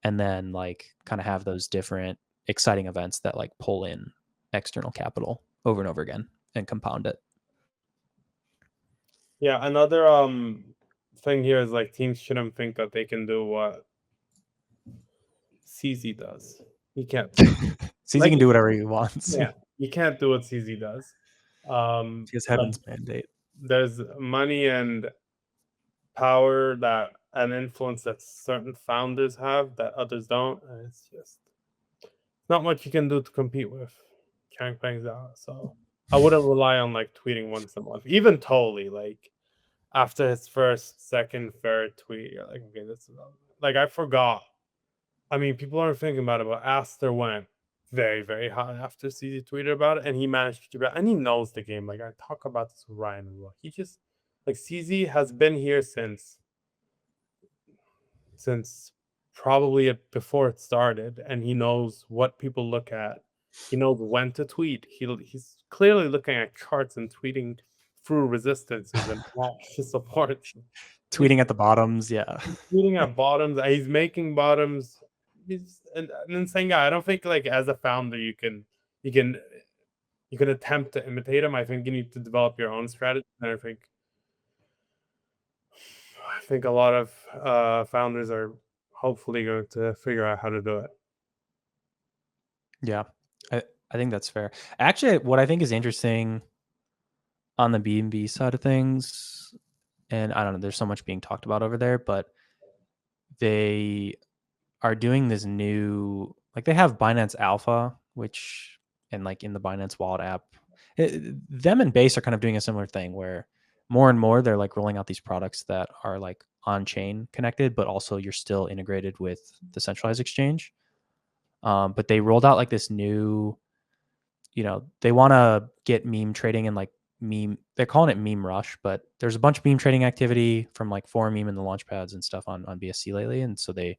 and then like kind of have those different exciting events that like pull in external capital over and over again and compound it. Yeah, another thing here is like teams shouldn't think that they can do what CZ does. He can't. CZ can do whatever he wants. Yeah, you can't do what CZ does. It's heaven's mandate. There's money and power that and influence that certain founders have that others don't, and it's just not much you can do to compete with carrying things out. So I wouldn't rely on like tweeting once a month. Even Totally, like after his first, second, third tweet, you're like, okay, this is like I forgot. I mean, people aren't thinking about it, but Aster went very, very high after CZ tweeted about it, and he managed to do that. And he knows the game. Like I talk about this with Ryan as well. He just like CZ has been here since probably before it started, and he knows what people look at. He knows when to tweet. He's clearly looking at charts and tweeting through resistances and supports. Tweeting at the bottoms, yeah. Tweeting at bottoms. He's making bottoms. He's an insane guy. I don't think like as a founder you can attempt to imitate him. I think you need to develop your own strategy. And I think a lot of founders are hopefully going to figure out how to do it. Yeah, I think that's fair. Actually, what I think is interesting on the BNB side of things, and I don't know, there's so much being talked about over there, but they are doing this new, like they have Binance Alpha, which, and like in the Binance Wallet app, them and Base are kind of doing a similar thing where more and more they're like rolling out these products that are like on-chain connected, but also you're still integrated with the centralized exchange. But they rolled out like this new, they want to get meme trading and like they're calling it meme rush, but there's a bunch of meme trading activity from like forum meme and the launch pads and stuff on BSC lately. And so they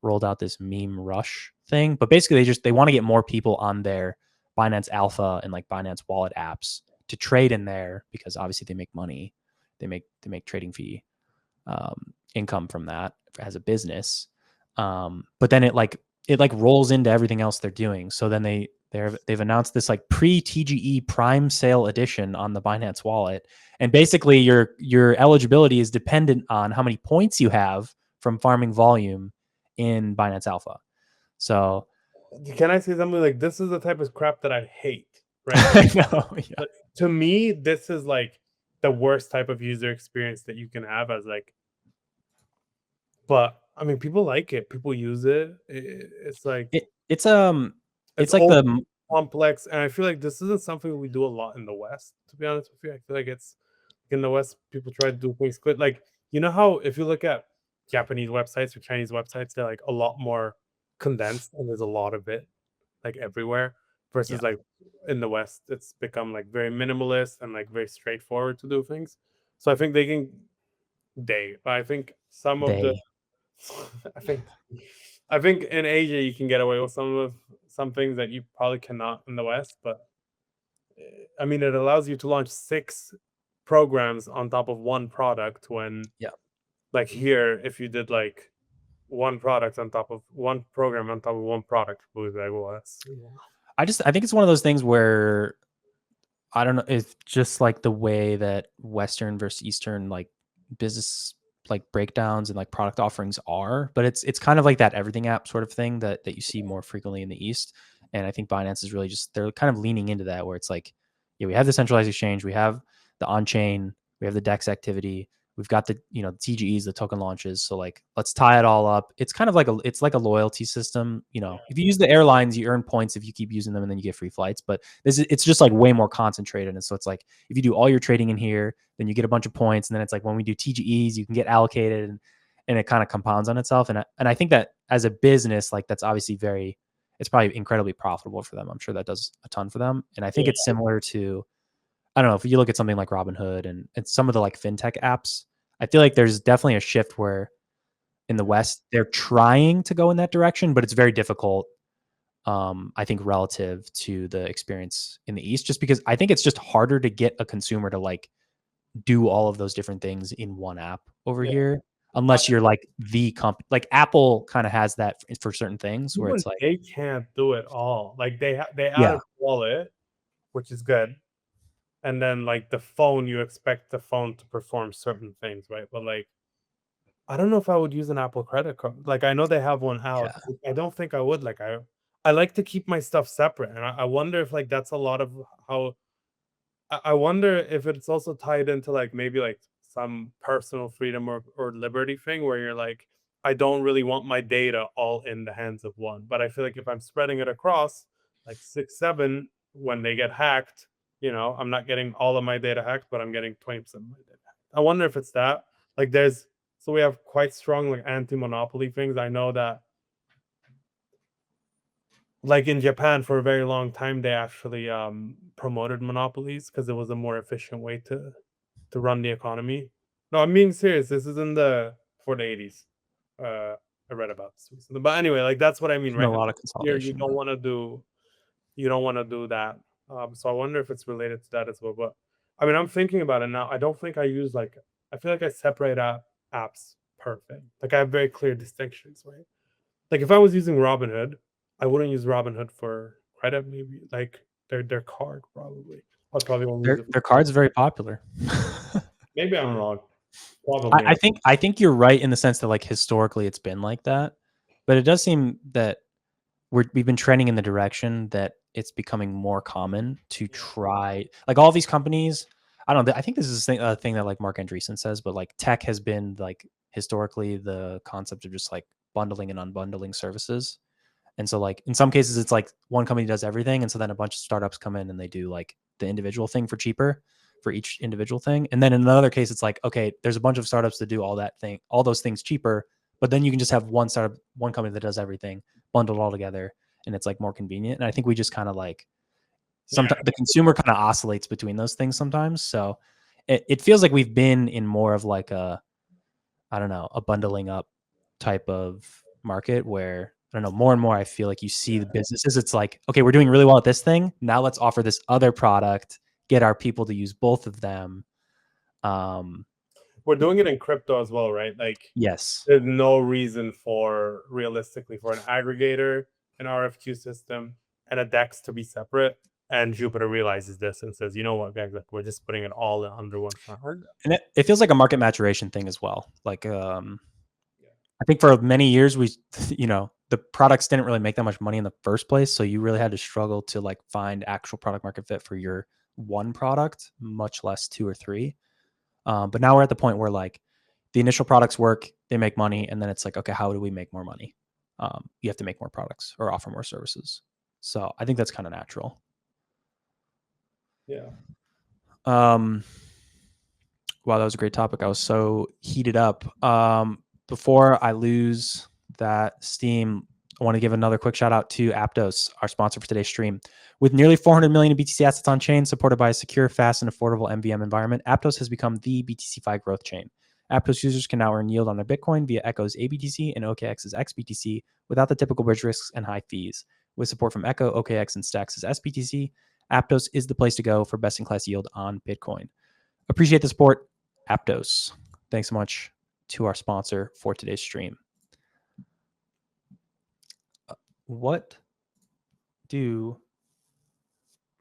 rolled out this meme rush thing, but basically they want to get more people on their Binance Alpha and like Binance Wallet apps to trade in there, because obviously they make money. They make trading fee income from that as a business. But then it rolls into everything else they're doing. So then they've announced this like pre-TGE prime sale edition on the Binance wallet. And basically your eligibility is dependent on how many points you have from farming volume in Binance Alpha. So can I say something? Like, this is the type of crap that I hate, right? I know, yeah. But to me, this is like the worst type of user experience that you can have as like, but I mean, people like it. People use it. It's like it's like the complex, and I feel like this isn't something we do a lot in the West. To be honest with you, I feel like it's in the West, people try to do things quick. Like, you know how if you look at Japanese websites or Chinese websites, they're like a lot more condensed, and there's a lot of it like everywhere. versus like in the West, it's become like very minimalist and like very straightforward to do things. So I think I think some of the, I think in Asia you can get away with some things that you probably cannot in the West. But I mean, it allows you to launch 6 programs on top of one product when, like here, if you did like one product on top of one program on top of one product, it would be like, well, I think it's one of those things where I don't know. It's just like the way that Western versus Eastern like business like breakdowns and like product offerings are, but it's kind of like that everything app sort of thing that you see more frequently in the East. And I think Binance is really just, they're kind of leaning into that, where it's like, we have the centralized exchange, we have the on-chain, we have the DEX activity, we've got the, the TGEs, the token launches. So like, let's tie it all up. It's kind of like it's like a loyalty system. If you use the airlines, you earn points if you keep using them, and then you get free flights. But it's just like way more concentrated. And so it's like, if you do all your trading in here, then you get a bunch of points. And then it's like, when we do TGEs, you can get allocated, and it kind of compounds on itself. And I think that as a business, like that's obviously it's probably incredibly profitable for them. I'm sure that does a ton for them. And I think it's similar to, I don't know, if you look at something like Robinhood and some of the like fintech apps, I feel like there's definitely a shift where in the West, they're trying to go in that direction, but it's very difficult, I think, relative to the experience in the East, just because I think it's just harder to get a consumer to like do all of those different things in one app over here, unless you're like like Apple kind of has that for certain things where it's like, they can't do it all. Like they added wallet, which is good. And then like the phone, you expect the phone to perform certain things, right? But like, I don't know if I would use an Apple credit card. Like I know they have one out. I don't think I would. Like I like to keep my stuff separate. And I wonder if like that's a lot of how, I wonder if it's also tied into like maybe like some personal freedom or liberty thing where you're like, I don't really want my data all in the hands of one. But I feel like if I'm spreading it across like 6, 7, when they get hacked, I'm not getting all of my data hacked, but I'm getting 20% of my data hacked. I wonder if it's that. Like so we have quite strong like anti-monopoly things. I know that like in Japan for a very long time, they actually promoted monopolies because it was a more efficient way to run the economy. No, I'm being serious. This is for the 80s. I read about this recently. But anyway, like that's what I mean, right? a lot of Here, consolidation. you don't want to do that. So I wonder if it's related to that as well. But I mean, I'm thinking about it now. I don't think I use I feel like I separate apps perfect. Like I have very clear distinctions, right? Like if I was using Robinhood, I wouldn't use Robinhood for credit. Maybe like their card probably. I probably won't use it. Their card's very popular. Maybe I'm wrong. Probably. I think you're right in the sense that like historically it's been like that, but it does seem that we've been trending in the direction that it's becoming more common to try, like all these companies. I don't know. I think this is a thing that like Mark Andreessen says, but like tech has been like historically the concept of just like bundling and unbundling services. And so like in some cases it's like one company does everything, and so then a bunch of startups come in and they do like the individual thing for cheaper for each individual thing. And then in another case it's like, okay, there's a bunch of startups that do all those things cheaper, but then you can just have one company that does everything bundled all together, and it's like more convenient. And I think we just kind of like, sometimes the consumer kind of oscillates between those things sometimes. So it feels like we've been in more of like a bundling up type of market where, I don't know, more and more I feel like you see the businesses, it's like, okay, we're doing really well at this thing. Now let's offer this other product, get our people to use both of them. We're doing it in crypto as well, right? Like, Yes. there's no reason realistically for an aggregator, an RFQ system, and a DEX to be separate. And Jupiter realizes this and says, you know what, guys, like, we're just putting it all under one framework. And it feels like a market maturation thing as well. Like, I think for many years the products didn't really make that much money in the first place, so you really had to struggle to like find actual product market fit for your one product, much less 2 or 3. But now we're at the point where like the initial products work, they make money, and then it's like, okay, how do we make more money? You have to make more products or offer more services. So I think that's kind of natural. Yeah. Wow, that was a great topic. I was so heated up. Before I lose that steam, I want to give another quick shout out to Aptos, our sponsor for today's stream. With nearly 400 million in BTC assets on chain, supported by a secure, fast, and affordable MVM environment, Aptos has become the BTCFi growth chain. Aptos users can now earn yield on their Bitcoin via Echo's aBTC and OKX's xBTC without the typical bridge risks and high fees. With support from Echo, OKX, and Stacks' SBTC, Aptos is the place to go for best-in-class yield on Bitcoin. Appreciate the support, Aptos. Thanks so much to our sponsor for today's stream. What do...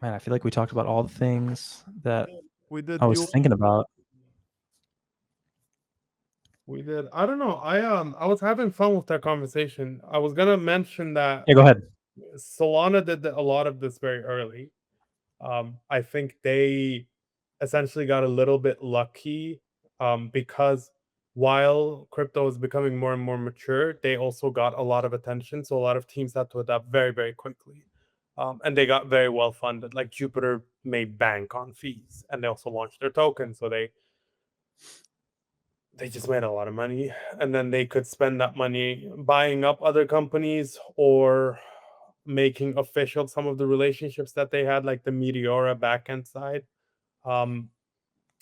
Man, I feel like we talked about all the things that We did. I was thinking about. We did. I don't know. I was having fun with that conversation. I was gonna mention that Yeah, go ahead. Solana did a lot of this very early. I think they essentially got a little bit lucky because while crypto is becoming more and more mature, they also got a lot of attention. So a lot of teams had to adapt very, very quickly. And they got very well funded. Like Jupiter made bank on fees, and they also launched their token. So they just made a lot of money, and then they could spend that money buying up other companies or making official some of the relationships that they had, like the Meteora backend side. And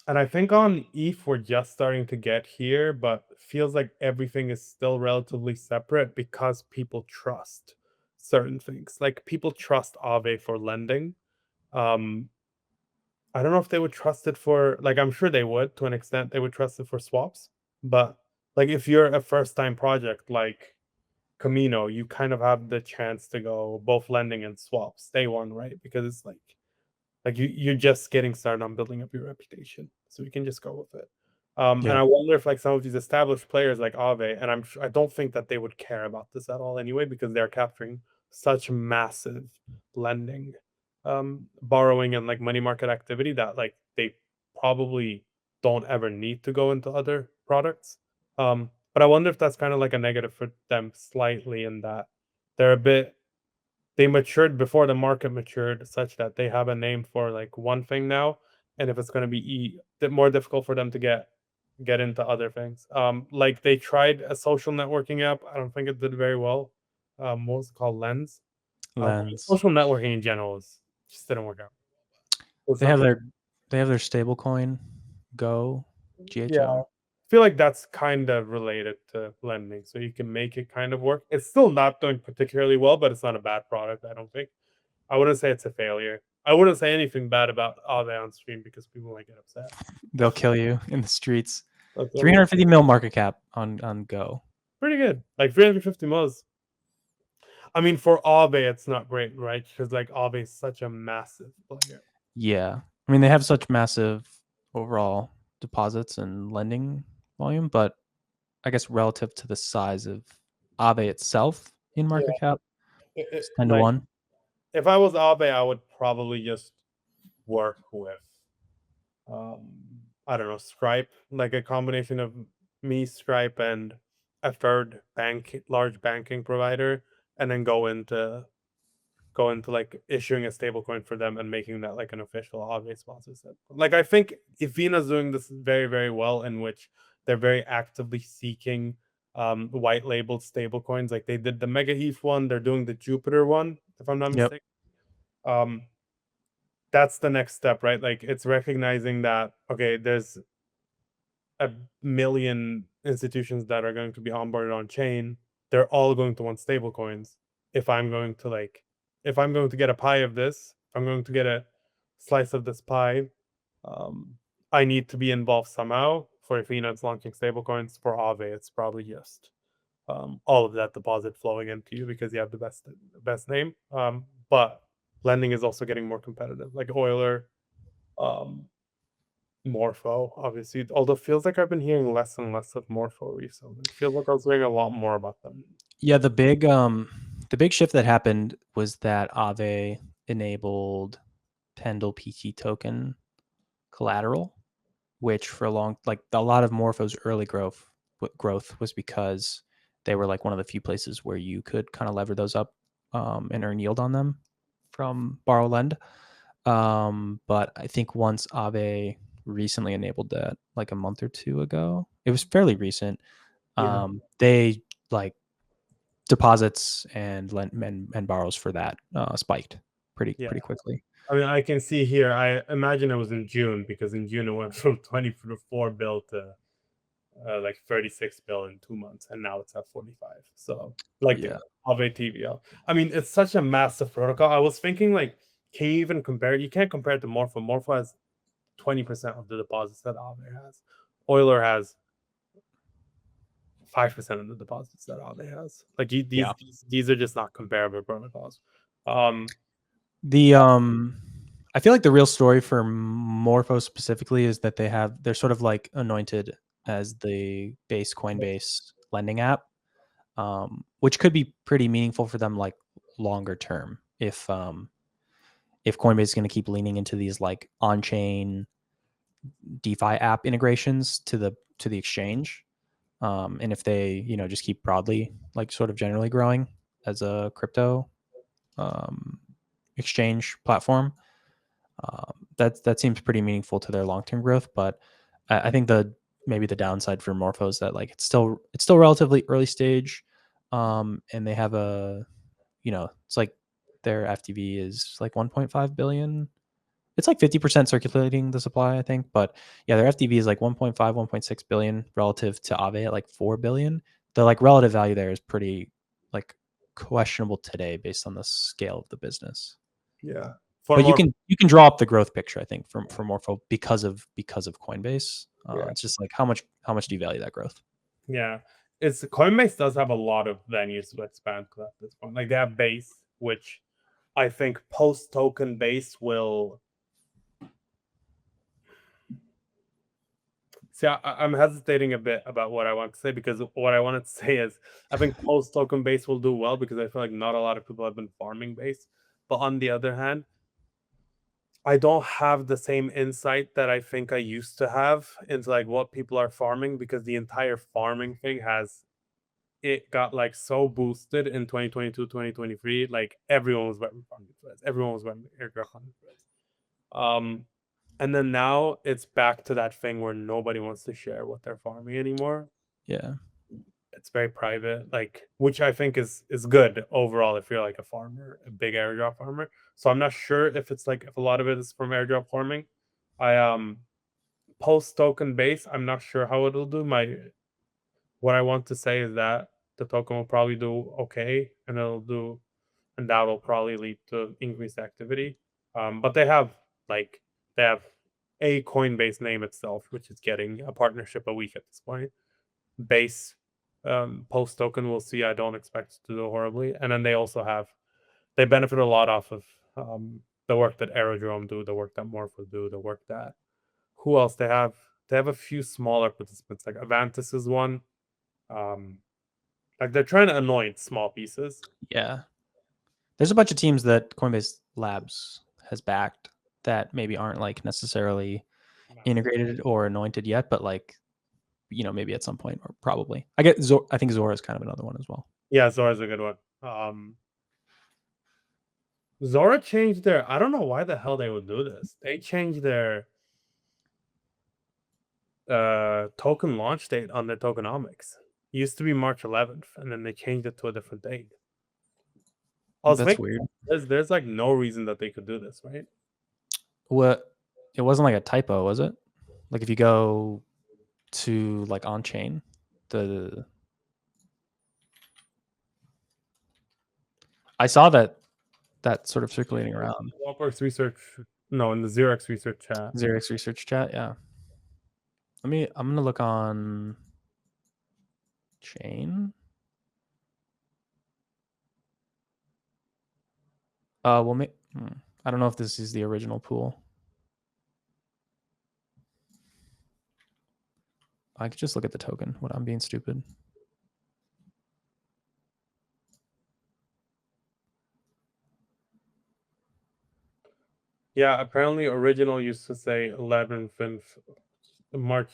I think on ETH we're just starting to get here, but feels like everything is still relatively separate because people trust certain things. Like people trust Aave for lending. I don't know if they would trust it for, like, I'm sure they would to an extent. They would trust it for swaps, but like if you're a first-time project like Camino, you kind of have the chance to go both lending and swaps day one, right? Because it's like you're just getting started on building up your reputation, so you can just go with it. And I wonder if like some of these established players like Aave, and I don't think that they would care about this at all anyway, because they're capturing such massive lending, borrowing, and like money market activity that like they probably don't ever need to go into other products. But I wonder if that's kind of like a negative for them slightly, in that they're a bit, they matured before the market matured, such that they have a name for like one thing now, and if it's going to be more difficult for them to get into other things. Like they tried a social networking app. I don't think it did very well. What was it called? Lens. Social networking in general just didn't work out. They have their stable coin, Go, GHO. Yeah, I feel like that's kind of related to lending, so you can make it kind of work. It's still not doing particularly well, but it's not a bad product, I don't think. I wouldn't say it's a failure. I wouldn't say anything bad about Aave on stream because people might get upset. They'll kill you in the streets. That's 350 mil market cap on Go. pretty good. Like 350 mils. I mean, for Aave, it's not great, right? Because like Aave is such a massive player. Yeah. I mean, they have such massive overall deposits and lending volume, but I guess relative to the size of Aave itself in market cap, it's 10 to 1. If I was Aave, I would probably just work with, I don't know, Stripe, like a combination of me, Stripe, and a third large banking provider, and then go into like issuing a stablecoin for them and making that like an official Aave sponsor set. Like I think Ifina's doing this very, very well, in which they're very actively seeking white labeled stablecoins. Like they did the Mega Heath one, they're doing the Jupiter one, if I'm not mistaken. That's the next step, right? Like it's recognizing that, okay, there's a million institutions that are going to be onboarded on chain. They're all going to want stablecoins. If I'm going to get a pie of this, if I'm going to get a slice of this pie, I need to be involved somehow. For Ifina, it's launching stablecoins. For Aave, it's probably just all of that deposit flowing into you because you have the best name. But lending is also getting more competitive, like Euler, Morpho, obviously. Although it feels like I've been hearing less and less of Morpho recently. It feels like I was hearing a lot more about them. Yeah, the big shift that happened was that Aave enabled Pendle PT token collateral, which for a lot of Morpho's early growth was because they were like one of the few places where you could kind of lever those up and earn yield on them from borrow lend. But I think once Aave recently enabled that, like a month or two ago, it was fairly recent. They like deposits and borrows for that spiked pretty quickly. I mean, I can see here. I imagine it was in June, because in June it went from 24 bill to like 36 bill in 2 months, and now it's at 45. So like Yeah. of a TVL. I mean, it's such a massive protocol. I was thinking, like, can you even compare it? You can't compare it to Morpho. Morpho has 20% of the deposits that Aave has. Euler has 5% of the deposits that Aave has. Like, these are just not comparable protocols. I feel like the real story for Morpho specifically is that they're sort of like anointed as the base Coinbase lending app, which could be pretty meaningful for them like longer term if Coinbase is going to keep leaning into these like on-chain DeFi app integrations to the exchange, and if they just keep broadly like sort of generally growing as a crypto exchange platform, that seems pretty meaningful to their long-term growth. But I think maybe the downside for Morpho is that like it's still relatively early stage, and they have it's like their FTV is like 1.5 billion. It's like 50% circulating the supply, I think. But yeah, their FTV is like 1.5, 1.6 billion relative to Aave at like 4 billion. The like relative value there is pretty like questionable today based on the scale of the business. Yeah. But you can draw up the growth picture, I think, for Morpho because of Coinbase. It's just like how much do you value that growth? Yeah, Coinbase does have a lot of venues to expand at this point. Like, they have Base, which I think post token Base will. See, I'm hesitating a bit about what I want to say, because what I wanted to say is I think post token Base will do well, because I feel like not a lot of people have been farming Base. But on the other hand, I don't have the same insight that I think I used to have into like what people are farming, because the entire farming thing it got like so boosted in 2022, 2023. Like, everyone was wearing farming threads. Everyone was wearing airdrop farming threads. And then now it's back to that thing where nobody wants to share what they're farming anymore. Yeah. It's very private, like, which I think is good overall if you're like a farmer, a big airdrop farmer. So I'm not sure if it's like if a lot of it is from airdrop farming. I post token Base, I'm not sure how it'll do. What I want to say is that the token will probably do okay, and that will probably lead to increased activity. But they have a Coinbase name itself, which is getting a partnership a week at this point. Base post token, we'll see. I don't expect to do horribly. And then they benefit a lot off of the work that Aerodrome do, the work that Morpho do, the work that who else they have. They have a few smaller participants, like Avantis is one. Like, they're trying to anoint small pieces. Yeah. There's a bunch of teams that Coinbase Labs has backed that maybe aren't like necessarily integrated or anointed yet, but like, maybe at some point, or probably. I think Zora is kind of another one as well. Yeah, Zora's a good one. Zora changed I don't know why the hell they would do this. They changed their token launch date on their tokenomics. It used to be March 11th, and then they changed it to a different date. That's weird. There's like no reason that they could do this, right? What? It wasn't like a typo, was it? Like, if you go to like on chain, I saw that sort of circulating around. Walkworks research, no, in the 0x research chat. 0x research chat, yeah. I'm gonna look on chain. Well, I don't know if this is the original pool. I could just look at the token. What, I'm being stupid. Yeah, apparently original used to say 11th of March.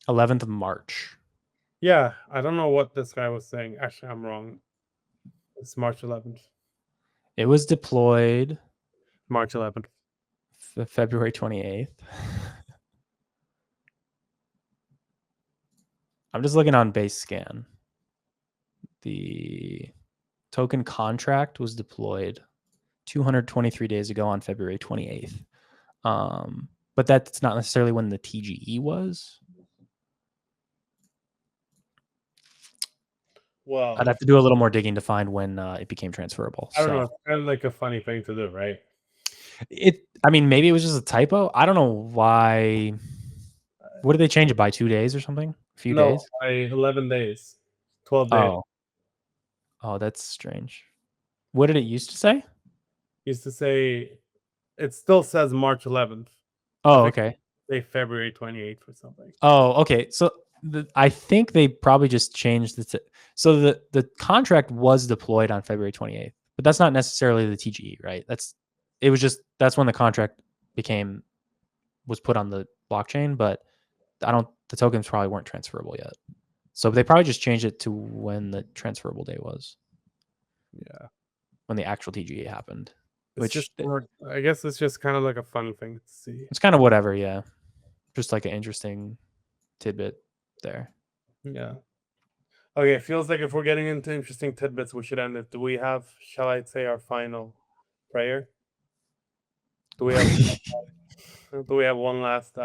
11th of March. Yeah, I don't know what this guy was saying. Actually, I'm wrong. It's March 11th. It was deployed March 11th. February 28th. I'm just looking on base scan. The token contract was deployed 223 days ago on February 28th. But that's not necessarily when the TGE was. Well, I'd have to do a little more digging to find when it became transferable. I don't know. It's kind of like a funny thing to do, right? I mean, maybe it was just a typo. I don't know why. What did they change it by? 2 days or something? A few days? By 11 days, 12 days. Oh, that's strange. What did it used to say? Used to say, it still says March 11th. Oh, okay. Say February 28th or something. Oh, okay. So I think they probably just changed so the contract was deployed on February 28th, but that's not necessarily the TGE, right? That's when the contract was put on the blockchain, but the tokens probably weren't transferable yet. So they probably just changed it to when the transferable day was. Yeah. When the actual TGE happened. I guess it's just kind of like a fun thing to see. It's kind of whatever, yeah. Just like an interesting tidbit there. Yeah. Okay, it feels like if we're getting into interesting tidbits, we should end it. Shall I say our final prayer? Do we have one last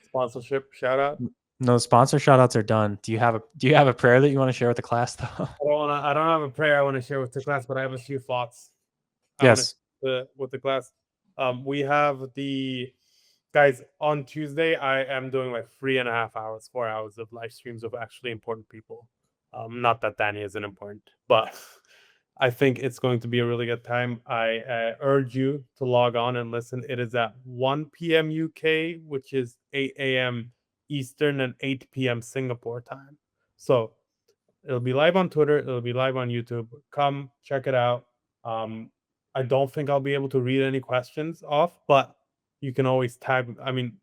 sponsorship shout out? No, sponsor shout outs are done. Do you have a prayer that you want to share with the class though? I don't have a prayer I want to share with the class, but I have a few thoughts. Yes. With the class. We have the guys on Tuesday. I am doing like 3.5 hours, 4 hours of live streams of actually important people. Not that Danny isn't important, but I think it's going to be a really good time. I urge you to log on and listen. It is at 1 p.m. UK, which is 8 a.m. Eastern and 8 p.m. Singapore time. So it'll be live on Twitter. It'll be live on YouTube. Come check it out. I don't think I'll be able to read any questions off, but you can always tag. I mean,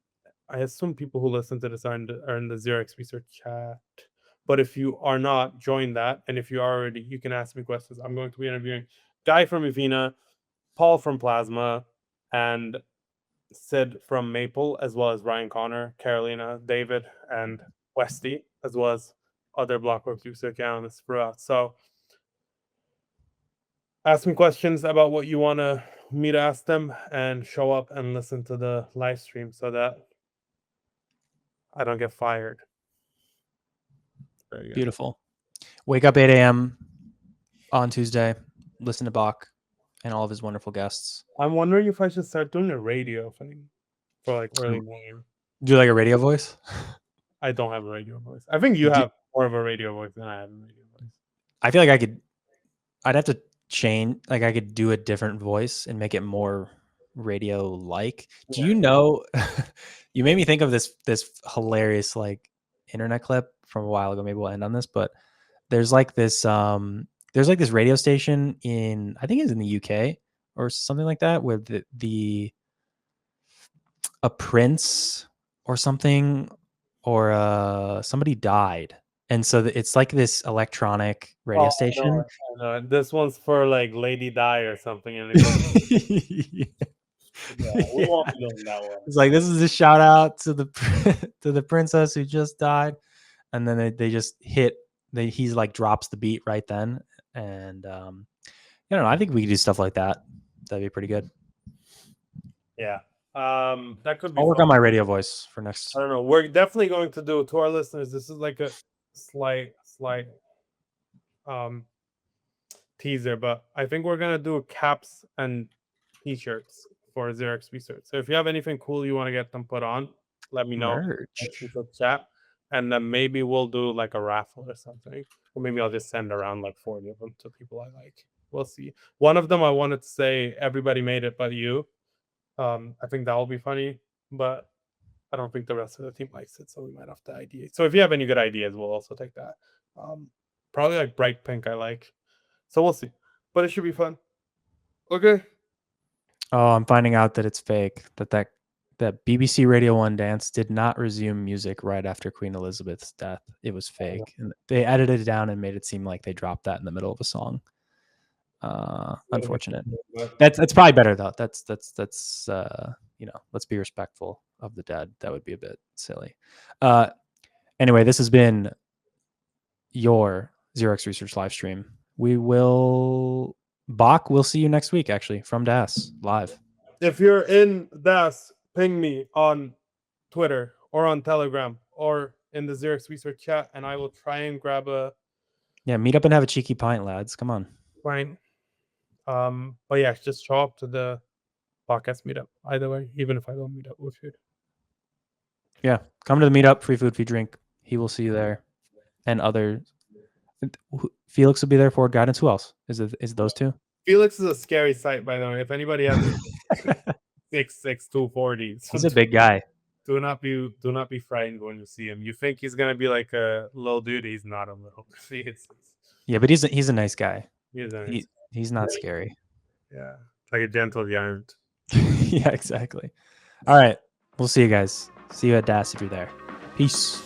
I assume people who listen to this are in the ZeroX Research chat. But if you are not, join that. And if you are already, you can ask me questions. I'm going to be interviewing Guy from Evina, Paul from Plasma, and Sid from Maple, as well as Ryan Connor, Carolina, David, and Westy, as well as other Blockworks research analysts throughout. So ask me questions about what you want me to ask them, and show up and listen to the live stream so that I don't get fired. Beautiful. Wake up 8 a.m. on Tuesday. Listen to Bach and all of his wonderful guests. I'm wondering if I should start doing a radio thing for like early morning. Do you like a radio voice? I don't have a radio voice. I think you have more of a radio voice than I have a radio voice. I feel like I'd have to change, like I could do a different voice and make it more radio-like. Do you know, you made me think of this hilarious like internet clip from a while ago. Maybe we'll end on this, but there's like this radio station I think it's in the UK or something like that, where a prince or something or somebody died, and so it's like this electronic radio station. I know. This one's for like Lady Di or something, and we won't be doing that one. It's like, this is a shout out to the princess who just died, and then they just he's like drops the beat right then, and I don't know. I think we could do stuff like that. That'd be pretty good. Yeah. That could be. I'll work on my radio voice for next. I don't know. We're definitely going to do, to our listeners, this is like a slight teaser, but I think we're gonna do caps and t-shirts for ZeroX Research. So if you have anything cool you want to get them put on, let me know. Chat, and then maybe we'll do like a raffle or something, or maybe I'll just send around like 40 of them to people I like. We'll see. One of them I wanted to say everybody made it but you. I think that will be funny, but I don't think the rest of the team likes it, so we might have to ideate. So if you have any good ideas, we'll also take that. Probably like bright pink I like. So we'll see. But it should be fun. Okay. Oh, I'm finding out that it's fake. That BBC Radio 1 dance did not resume music right after Queen Elizabeth's death. It was fake. And they edited it down and made it seem like they dropped that in the middle of a song. Unfortunate. That's probably better though. That's let's be respectful of the dead. That would be a bit silly. Anyway, this has been your 0x Research live stream. We will. Bach, we'll see you next week, actually, from DAS live. If you're in DAS, ping me on Twitter or on Telegram or in the 0x Research chat, and I will try and grab a Yeah, meet up and have a cheeky pint, lads. Come on. pint. But yeah, just show up to the podcast meetup either way, even if I don't meet up with you. Yeah, come to the meetup. Free food, free drink. He will see you there, and other. Felix will be there for guidance. Who else? Is it those two? Felix is a scary sight, by the way. If anybody has 6'6", 240, He's a big guy. do not be frightened when you see him. You think he's gonna be like a little dude. He's not a little. Yeah, but he's a nice guy. He's not scary. Yeah, like a gentle giant. Yeah, exactly. All right, we'll see you guys. See you at DAS if you're there. Peace.